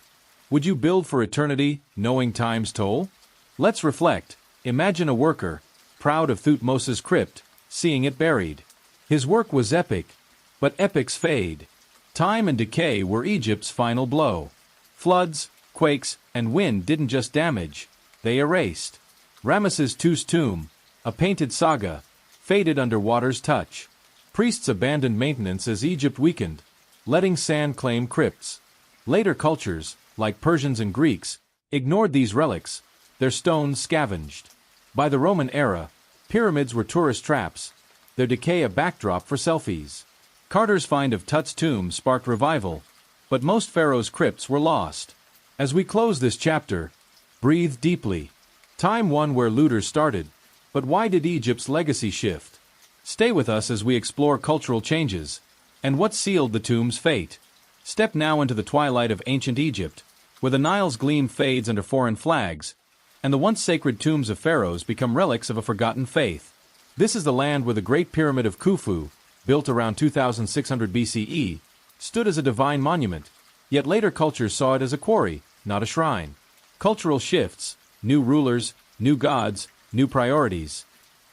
Would you build for eternity, knowing time's toll? Let's reflect. Imagine a worker, proud of Thutmose's crypt, seeing it buried. His work was epic, but epics fade. Time and decay were Egypt's final blow. Floods, quakes, and wind didn't just damage, they erased. Ramesses II's tomb, a painted saga, faded under water's touch. Priests abandoned maintenance as Egypt weakened, letting sand claim crypts. Later cultures, like Persians and Greeks, ignored these relics, their stones scavenged. By the Roman era, pyramids were tourist traps, their decay a backdrop for selfies. Carter's find of Tut's tomb sparked revival, but most pharaohs' crypts were lost. As we close this chapter, breathe deeply. Time won where looters started, but why did Egypt's legacy shift? Stay with us as we explore cultural changes and what sealed the tomb's fate. Step now into the twilight of ancient Egypt, where the Nile's gleam fades under foreign flags, and the once sacred tombs of pharaohs become relics of a forgotten faith. This is the land where the Great Pyramid of Khufu, built around 2600 BCE, stood as a divine monument, yet later cultures saw it as a quarry, not a shrine. Cultural shifts, new rulers, new gods, new priorities,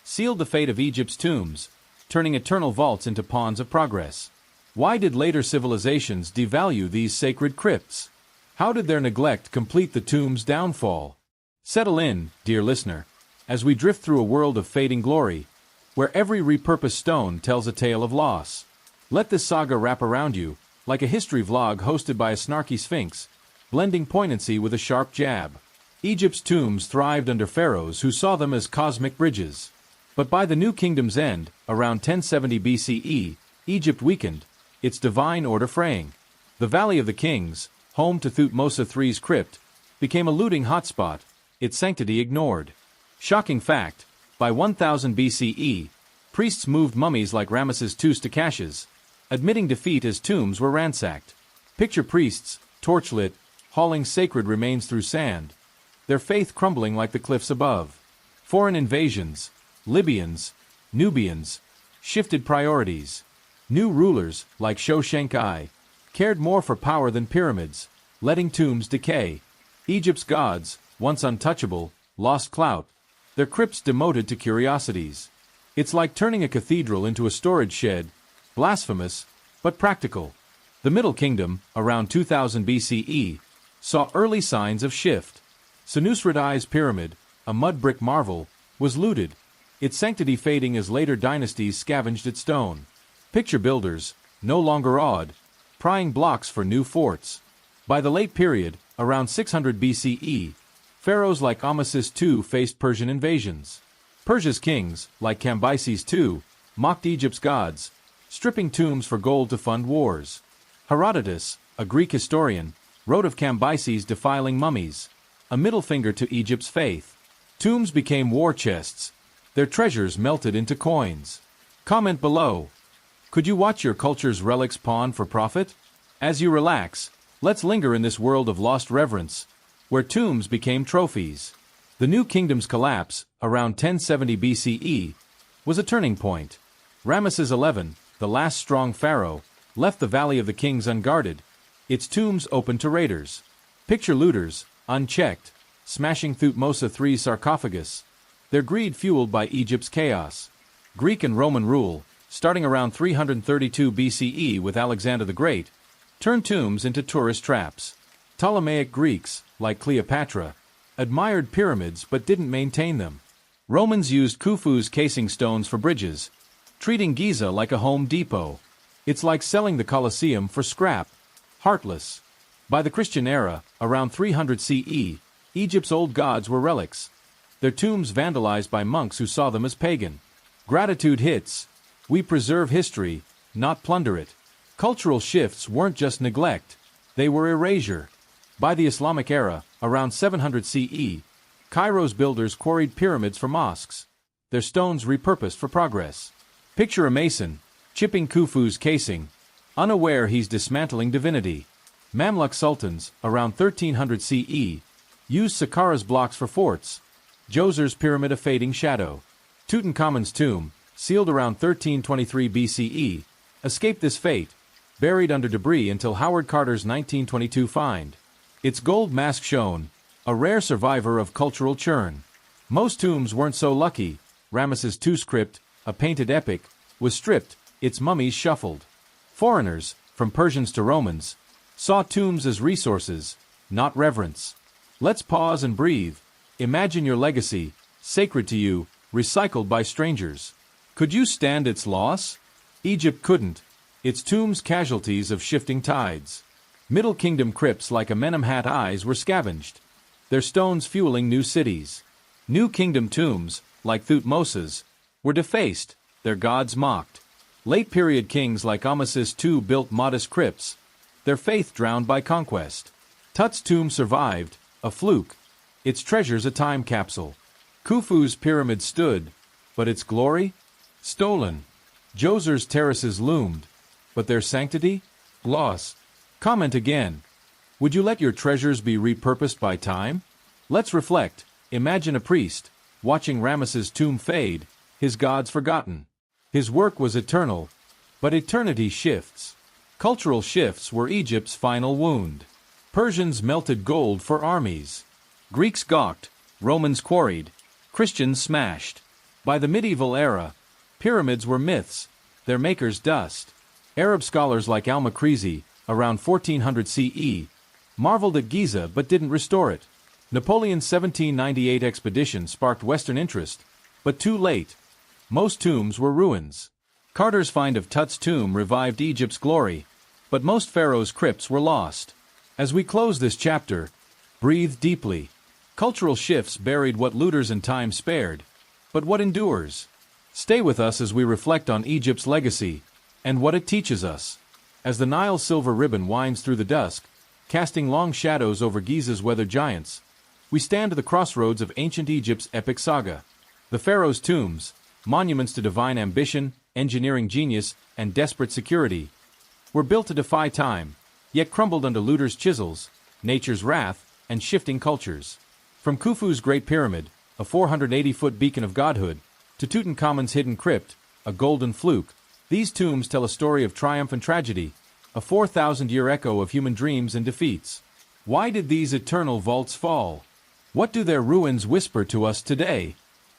sealed the fate of Egypt's tombs, turning eternal vaults into pawns of progress. Why did later civilizations devalue these sacred crypts? How did their neglect complete the tomb's downfall? Settle in, dear listener, as we drift through a world of fading glory, where every repurposed stone tells a tale of loss. Let this saga wrap around you, like a history vlog hosted by a snarky sphinx, blending poignancy with a sharp jab. Egypt's tombs thrived under pharaohs who saw them as cosmic bridges. But by the New Kingdom's end, around 1070 BCE, Egypt weakened, its divine order fraying. The Valley of the Kings, home to Thutmose III's crypt, became a looting hotspot, its sanctity ignored. Shocking fact, by 1000 BCE, priests moved mummies like Ramesses II's to caches, admitting defeat as tombs were ransacked. Picture priests, torchlit, hauling sacred remains through sand, their faith crumbling like the cliffs above. Foreign invasions, Libyans, Nubians, shifted priorities. New rulers, like Shoshenq cared more for power than pyramids, letting tombs decay. Egypt's gods, once untouchable, lost clout, their crypts demoted to curiosities. It's like turning a cathedral into a storage shed, blasphemous, but practical. The Middle Kingdom, around 2000 BCE, saw early signs of shift. Senusretai's pyramid, a mud brick marvel, was looted, its sanctity fading as later dynasties scavenged its stone. Picture builders, no longer awed, prying blocks for new forts. By the late period, around 600 BCE, pharaohs like Ramesses II faced Persian invasions. Persia's kings, like Cambyses II, mocked Egypt's gods, stripping tombs for gold to fund wars. Herodotus, a Greek historian, wrote of Cambyses defiling mummies, a middle finger to Egypt's faith. Tombs became war chests, their treasures melted into coins. Comment below. Could you watch your culture's relics pawn for profit? As you relax, let's linger in this world of lost reverence, where tombs became trophies. The New Kingdom's collapse, around 1070 BCE, was a turning point. Ramesses XI, the last strong pharaoh, left the Valley of the Kings unguarded, its tombs open to raiders. Picture looters, unchecked, smashing Thutmose III's sarcophagus, their greed fueled by Egypt's chaos. Greek and Roman rule, starting around 332 BCE with Alexander the Great, turned tombs into tourist traps. Ptolemaic Greeks, like Cleopatra, admired pyramids but didn't maintain them. Romans used Khufu's casing stones for bridges, treating Giza like a Home Depot. It's like selling the Colosseum for scrap. Heartless. By the Christian era, around 300 CE, Egypt's old gods were relics, their tombs vandalized by monks who saw them as pagan. Gratitude hits. We preserve history, not plunder it. Cultural shifts weren't just neglect, they were erasure. By the Islamic era, around 700 CE, Cairo's builders quarried pyramids for mosques, their stones repurposed for progress. Picture a mason, chipping Khufu's casing, unaware he's dismantling divinity. Mamluk sultans, around 1300 CE, used Saqqara's blocks for forts, Djoser's pyramid a fading shadow. Tutankhamun's tomb, sealed around 1323 BCE, escaped this fate, buried under debris until Howard Carter's 1922 find. Its gold mask shone, a rare survivor of cultural churn. Most tombs weren't so lucky. Ramesses II's crypt, a painted epic, was stripped, its mummies shuffled. Foreigners, from Persians to Romans, saw tombs as resources, not reverence. Let's pause and breathe. Imagine your legacy, sacred to you, recycled by strangers. Could you stand its loss? Egypt couldn't, its tombs casualties of shifting tides. Middle Kingdom crypts like Amenemhat I's were scavenged, their stones fueling new cities. New Kingdom tombs, like Thutmose's, were defaced, their gods mocked. Late period kings like Ramesses II built modest crypts, their faith drowned by conquest. Tut's tomb survived, a fluke, its treasures a time capsule. Khufu's pyramid stood, but its glory? Stolen. Djoser's terraces loomed, but their sanctity? Lost. Comment again. Would you let your treasures be repurposed by time? Let's reflect. Imagine a priest, watching Ramesses' tomb fade, his gods forgotten. His work was eternal, but eternity shifts. Cultural shifts were Egypt's final wound. Persians melted gold for armies. Greeks gawked, Romans quarried, Christians smashed. By the medieval era, pyramids were myths, their makers dust. Arab scholars like al-Makrizi, around 1400 CE, marveled at Giza but didn't restore it. Napoleon's 1798 expedition sparked Western interest, but too late. Most tombs were ruins. Carter's find of Tut's tomb revived Egypt's glory, but most pharaohs' crypts were lost. As we close this chapter, breathe deeply. Cultural shifts buried what looters and time spared, but what endures? Stay with us as we reflect on Egypt's legacy and what it teaches us. As the Nile's silver ribbon winds through the dusk, casting long shadows over Giza's weathered giants, we stand at the crossroads of ancient Egypt's epic saga. The pharaohs' tombs, monuments to divine ambition, engineering genius, and desperate security, were built to defy time, yet crumbled under looters' chisels, nature's wrath, and shifting cultures. From Khufu's Great Pyramid, a 480-foot beacon of godhood, to Tutankhamun's hidden crypt, a golden fluke, these tombs tell a story of triumph and tragedy, a 4,000-year echo of human dreams and defeats. Why did these eternal vaults fall? What do their ruins whisper to us today?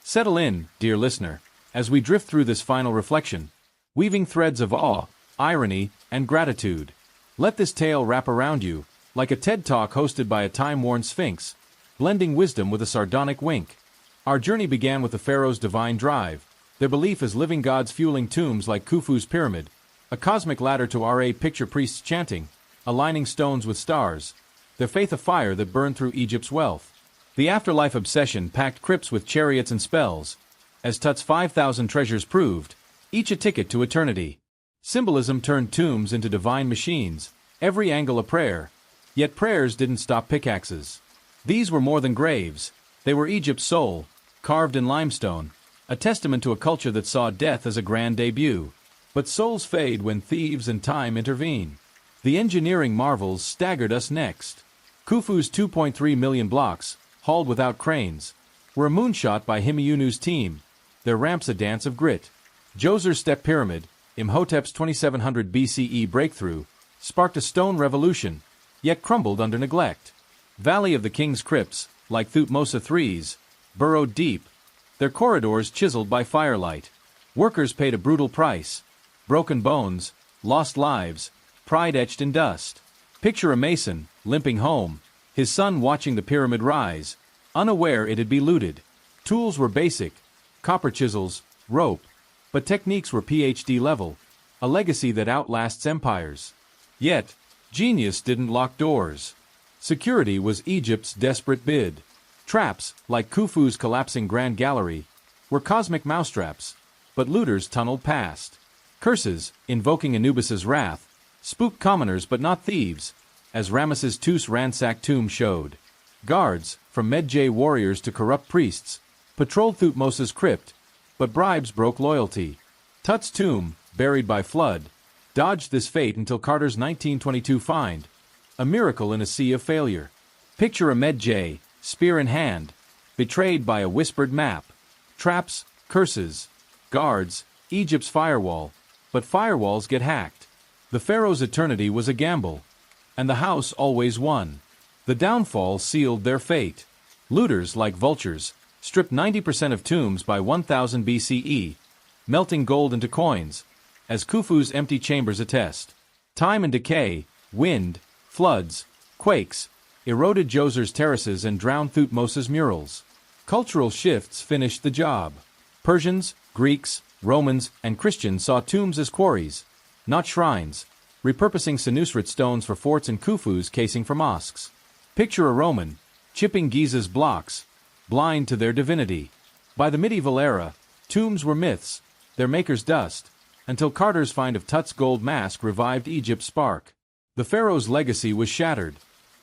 Settle in, dear listener, as we drift through this final reflection, weaving threads of awe, irony, and gratitude. Let this tale wrap around you, like a TED Talk hosted by a time-worn sphinx, blending wisdom with a sardonic wink. Our journey began with the Pharaohs' divine drive, their belief as living gods fueling tombs like Khufu's pyramid, a cosmic ladder to RA picture priests chanting, aligning stones with stars, their faith a fire that burned through Egypt's wealth. The afterlife obsession packed crypts with chariots and spells, as Tut's 5,000 treasures proved, each a ticket to eternity. Symbolism turned tombs into divine machines, every angle a prayer, yet prayers didn't stop pickaxes. These were more than graves, they were Egypt's soul, carved in limestone, a testament to a culture that saw death as a grand debut. But souls fade when thieves and time intervene. The engineering marvels staggered us next. Khufu's 2.3 million blocks, hauled without cranes, were a moonshot by Himeyunu's team, their ramps a dance of grit. Djoser's Step Pyramid, Imhotep's 2700 BCE breakthrough, sparked a stone revolution, yet crumbled under neglect. Valley of the King's crypts, like Thutmose III's, burrowed deep, their corridors chiseled by firelight. Workers paid a brutal price. Broken bones, lost lives, pride etched in dust. Picture a mason, limping home, his son watching the pyramid rise, unaware it had been looted. Tools were basic, copper chisels, rope, but techniques were PhD level, a legacy that outlasts empires. Yet, genius didn't lock doors. Security was Egypt's desperate bid. Traps, like Khufu's collapsing Grand Gallery, were cosmic mousetraps, but looters tunneled past. Curses, invoking Anubis's wrath, spooked commoners but not thieves, as Ramesses II's ransacked tomb showed. Guards, from Medjay warriors to corrupt priests, patrolled Thutmose's crypt, but bribes broke loyalty. Tut's tomb, buried by flood, dodged this fate until Carter's 1922 find, a miracle in a sea of failure. Picture a Medjay, spear in hand, betrayed by a whispered map. Traps, curses, guards, Egypt's firewall, but firewalls get hacked. The pharaoh's eternity was a gamble, and the house always won. The downfall sealed their fate. Looters, like vultures, stripped 90% of tombs by 1000 BCE, melting gold into coins, as Khufu's empty chambers attest. Time and decay, wind, floods, quakes, eroded Djoser's terraces and drowned Thutmose's murals. Cultural shifts finished the job. Persians, Greeks, Romans, and Christians saw tombs as quarries, not shrines, repurposing Senusret stones for forts and Khufu's casing for mosques. Picture a Roman, chipping Giza's blocks, blind to their divinity. By the medieval era, tombs were myths, their makers dust, until Carter's find of Tut's gold mask revived Egypt's spark. The pharaoh's legacy was shattered,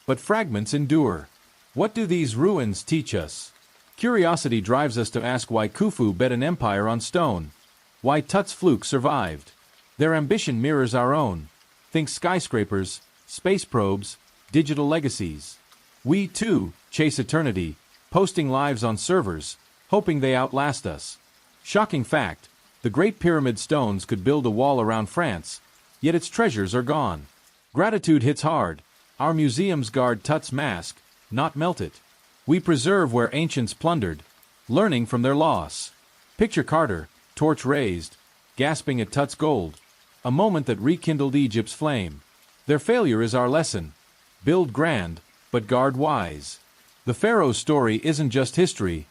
but fragments endure. What do these ruins teach us? Curiosity drives us to ask why Khufu bet an empire on stone, why Tut's fluke survived. Their ambition mirrors our own. Think skyscrapers, space probes, digital legacies. We, too, chase eternity, posting lives on servers, hoping they outlast us. Shocking fact, the Great Pyramid stones could build a wall around France, yet its treasures are gone. Gratitude hits hard. Our museums guard Tut's mask, not melt it. We preserve where ancients plundered, learning from their loss. Picture Carter, torch raised, gasping at Tut's gold, a moment that rekindled Egypt's flame. Their failure is our lesson. Build grand, but guard wise. The pharaoh's story isn't just history,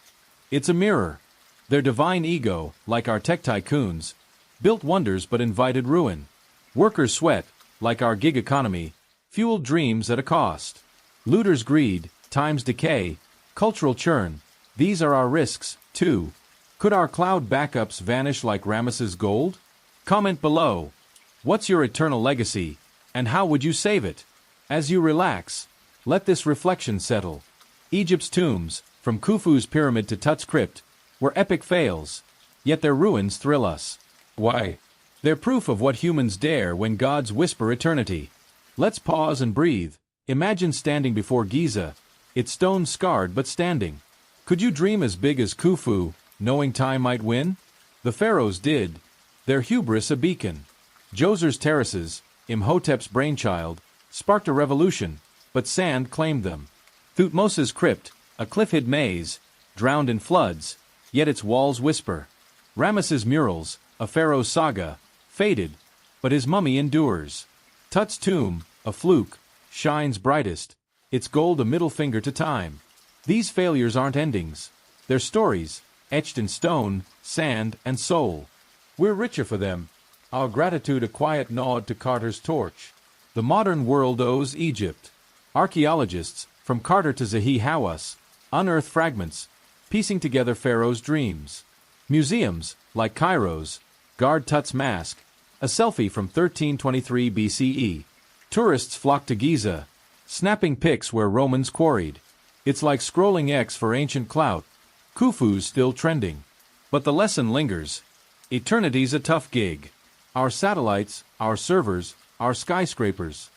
it's a mirror. Their divine ego, like our tech tycoons, built wonders but invited ruin. Workers' sweat, like our gig economy, fueled dreams at a cost. Looters' greed, time's decay, cultural churn, these are our risks, too. Could our cloud backups vanish like Ramesses' gold? Comment below. What's your eternal legacy, and how would you save it? As you relax, let this reflection settle. Egypt's tombs, from Khufu's pyramid to Tut's crypt, were epic fails, yet their ruins thrill us. Why? They're proof of what humans dare when gods whisper eternity. Let's pause and breathe. Imagine standing before Giza, its stones scarred but standing. Could you dream as big as Khufu, knowing time might win? The pharaohs did, their hubris a beacon. Djoser's terraces, Imhotep's brainchild, sparked a revolution, but sand claimed them. Thutmose's crypt, a cliff-hid maze, drowned in floods, yet its walls whisper. Ramesses' murals, a pharaoh's saga, faded, but his mummy endures. Tut's tomb, a fluke, shines brightest, its gold a middle finger to time. These failures aren't endings. They're stories, etched in stone, sand, and soul. We're richer for them. Our gratitude a quiet nod to Carter's torch. The modern world owes Egypt. Archaeologists, from Carter to Zahi Hawass, unearth fragments, piecing together Pharaoh's dreams. Museums, like Cairo's, guard Tut's mask, a selfie from 1323 BCE. Tourists flock to Giza, snapping pics where Romans quarried. It's like scrolling X for ancient clout. Khufu's still trending. But the lesson lingers. Eternity's a tough gig. Our satellites, our servers, our skyscrapers.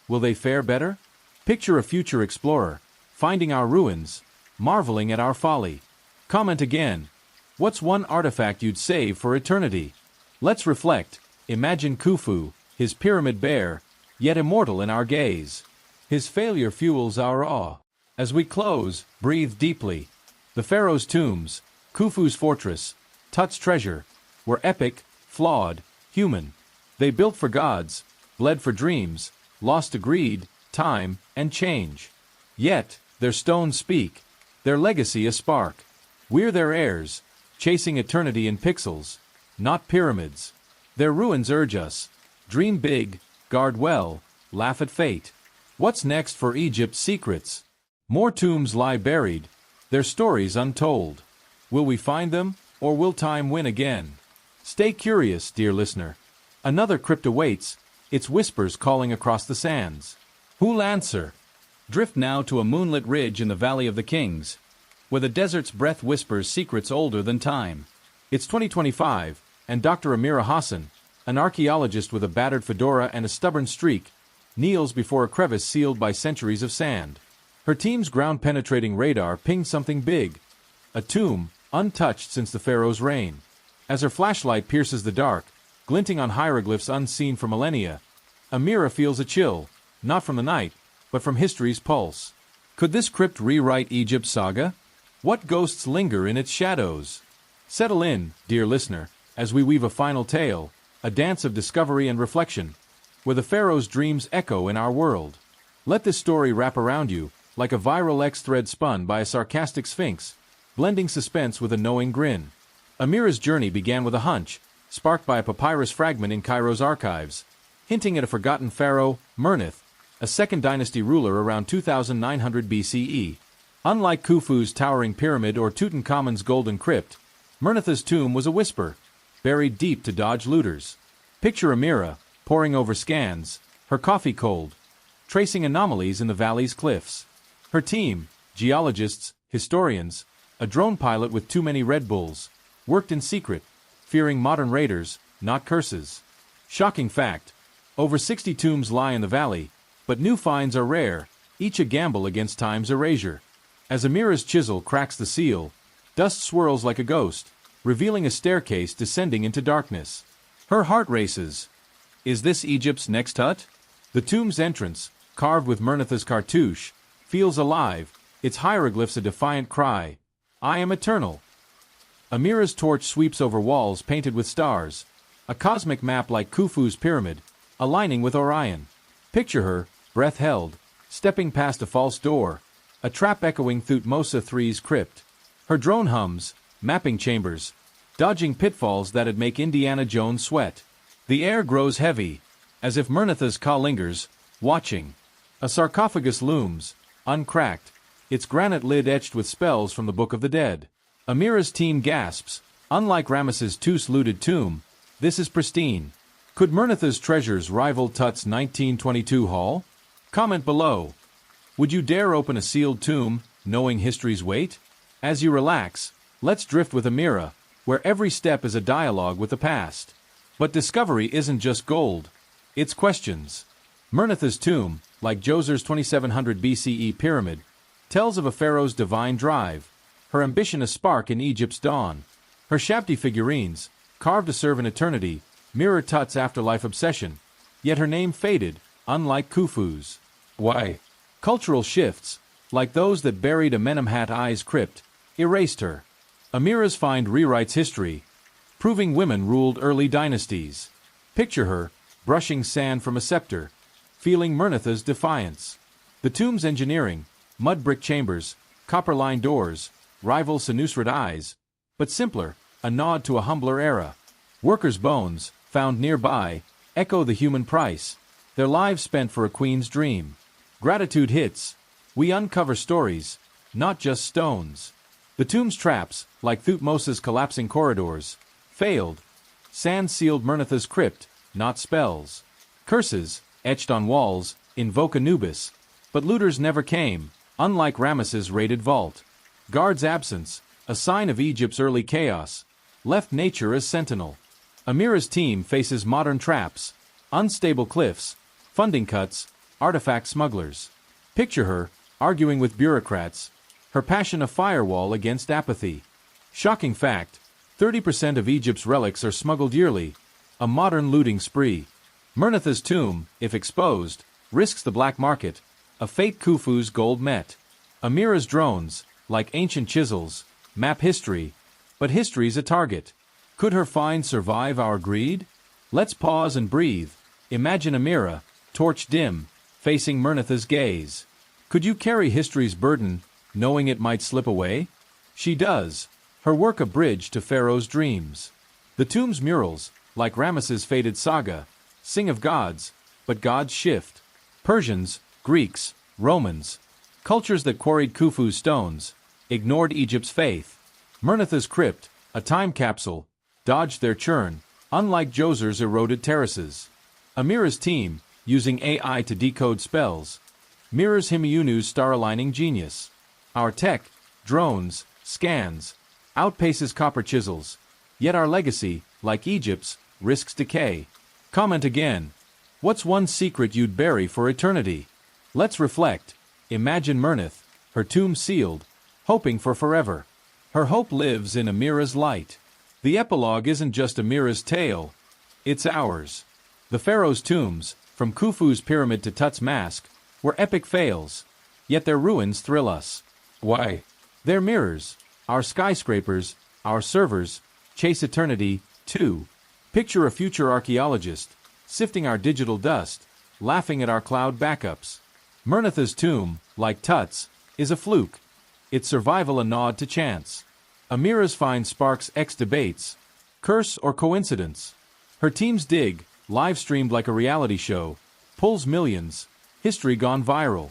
Will they fare better? Picture a future explorer, finding our ruins, marveling at our folly. Comment again. What's one artifact you'd save for eternity? Let's reflect. Imagine Khufu, his pyramid bare, yet immortal in our gaze. His failure fuels our awe. As we close, breathe deeply. The pharaoh's tombs, Khufu's fortress, Tut's treasure, were epic, flawed, human. They built for gods, bled for dreams, lost to greed, time, and change. Yet, their stones speak, their legacy a spark. We're their heirs, chasing eternity in pixels, not pyramids. Their ruins urge us. Dream big, guard well, laugh at fate. What's next for Egypt's secrets? More tombs lie buried, their stories untold. Will we find them, or will time win again? Stay curious, dear listener. Another crypt awaits, its whispers calling across the sands. Who'll answer? Drift now to a moonlit ridge in the Valley of the Kings, where the desert's breath whispers secrets older than time. It's 2025, and Dr. Amira Hassan, an archaeologist with a battered fedora and a stubborn streak, kneels before a crevice sealed by centuries of sand. Her team's ground-penetrating radar pinged something big, a tomb, untouched since the pharaoh's reign. As her flashlight pierces the dark, glinting on hieroglyphs unseen for millennia, Amira feels a chill, not from the night, but from history's pulse. Could this crypt rewrite Egypt's saga? What ghosts linger in its shadows? Settle in, dear listener, as we weave a final tale, a dance of discovery and reflection, where the pharaoh's dreams echo in our world. Let this story wrap around you, like a viral X-thread spun by a sarcastic sphinx, blending suspense with a knowing grin. Amira's journey began with a hunch, sparked by a papyrus fragment in Cairo's archives, hinting at a forgotten pharaoh, Mernith, a second dynasty ruler around 2900 BCE. Unlike Khufu's towering pyramid or Tutankhamun's golden crypt, Mernith's tomb was a whisper, buried deep to dodge looters. Picture Amira, poring over scans, her coffee cold, tracing anomalies in the valley's cliffs. Her team, geologists, historians, a drone pilot with too many Red Bulls, worked in secret, fearing modern raiders, not curses. Shocking fact, over 60 tombs lie in the valley, but new finds are rare, each a gamble against time's erasure. As Amira's chisel cracks the seal, dust swirls like a ghost, revealing a staircase descending into darkness. Her heart races. Is this Egypt's next hut? The tomb's entrance, carved with Mernith's cartouche, feels alive, its hieroglyphs a defiant cry. I am eternal. Amira's torch sweeps over walls painted with stars, a cosmic map like Khufu's pyramid, aligning with Orion. Picture her, breath held, stepping past a false door, a trap echoing Thutmose III's crypt. Her drone hums, mapping chambers, dodging pitfalls that'd make Indiana Jones sweat. The air grows heavy, as if Mernith's Ka lingers, watching. A sarcophagus looms, uncracked, its granite lid etched with spells from the Book of the Dead. Amira's team gasps. Unlike Ramesses II's looted tomb, this is pristine. Could Mernith's treasures rival Tut's 1922 haul? Comment below. Would you dare open a sealed tomb, knowing history's weight? As you relax, let's drift with Amira, where every step is a dialogue with the past. But discovery isn't just gold, it's questions. Mernith's tomb, like Djoser's 2700 BCE pyramid, tells of a pharaoh's divine drive, her ambition a spark in Egypt's dawn. Her Shabti figurines, carved to serve an eternity, mirror Tut's afterlife obsession, yet her name faded, unlike Khufu's. Why? Cultural shifts, like those that buried Amenemhat I's crypt, erased her. Amira's find rewrites history, proving women ruled early dynasties. Picture her, brushing sand from a scepter, feeling Mernatha's defiance. The tomb's engineering, mud brick chambers, copper-lined doors, rival Senusret eyes, but simpler, a nod to a humbler era. Workers' bones, found nearby, echo the human price, their lives spent for a queen's dream. Gratitude hits. We uncover stories, not just stones. The tomb's traps, like Thutmose's collapsing corridors, failed. Sand sealed Mernatha's crypt, not spells. Curses, etched on walls, invoke Anubis. But looters never came, unlike Ramesses' raided vault. Guards' absence, a sign of Egypt's early chaos, left nature as sentinel. Amira's team faces modern traps, unstable cliffs, funding cuts, artifact smugglers. Picture her, arguing with bureaucrats, her passion a firewall against apathy. Shocking fact, 30% of Egypt's relics are smuggled yearly, a modern looting spree. Mernatha's tomb, if exposed, risks the black market, a fate Khufu's gold met. Amira's drones, like ancient chisels, map history, but history's a target. Could her find survive our greed? Let's pause and breathe. Imagine Amira, torch dim, facing Mernatha's gaze. Could you carry history's burden, knowing it might slip away? She does, her work a bridge to Pharaoh's dreams. The tomb's murals, like Ramesses' fated saga, sing of gods, but gods shift. Persians, Greeks, Romans, cultures that quarried Khufu's stones, ignored Egypt's faith. Mernatha's crypt, a time capsule, dodged their churn, unlike Djoser's eroded terraces. Amira's team, using AI to decode spells, mirrors Himeyunu's star-aligning genius. Our tech, drones, scans, outpaces copper chisels, yet our legacy, like Egypt's, risks decay. Comment again. What's one secret you'd bury for eternity? Let's reflect. Imagine Mernith, her tomb sealed, hoping for forever. Her hope lives in Amira's light. The epilogue isn't just Amira's tale, it's ours. The pharaoh's tombs, from Khufu's pyramid to Tut's mask, were epic fails, yet their ruins thrill us. Why? They're mirrors, our skyscrapers, our servers, chase eternity, too. Picture a future archaeologist, sifting our digital dust, laughing at our cloud backups. Mernatha's tomb, like Tut's, is a fluke, its survival a nod to chance. Amira's find sparks X debates, curse or coincidence. Her team's dig, live-streamed like a reality show, pulls millions, history gone viral.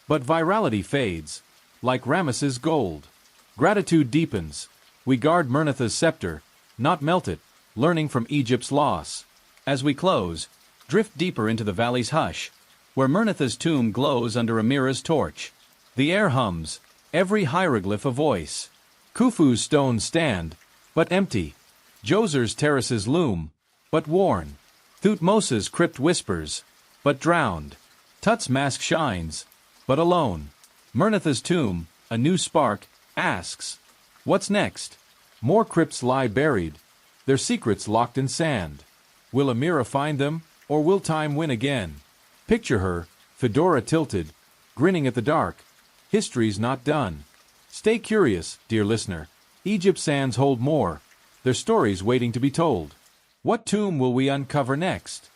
But virality fades, like Ramesses' gold. Gratitude deepens. We guard Mernatha's scepter, not melt it, learning from Egypt's loss. As we close, drift deeper into the valley's hush, where Mernatha's tomb glows under Amira's torch. The air hums, every hieroglyph a voice. Khufu's stones stand, but empty. Djoser's terraces loom, but worn. Thutmose's crypt whispers, but drowned. Tut's mask shines, but alone. Mernatha's tomb, a new spark, asks, what's next? More crypts lie buried, their secrets locked in sand. Will Amira find them, or will time win again? Picture her, fedora tilted, grinning at the dark. History's not done. Stay curious, dear listener. Egypt's sands hold more, their stories waiting to be told. What tomb will we uncover next?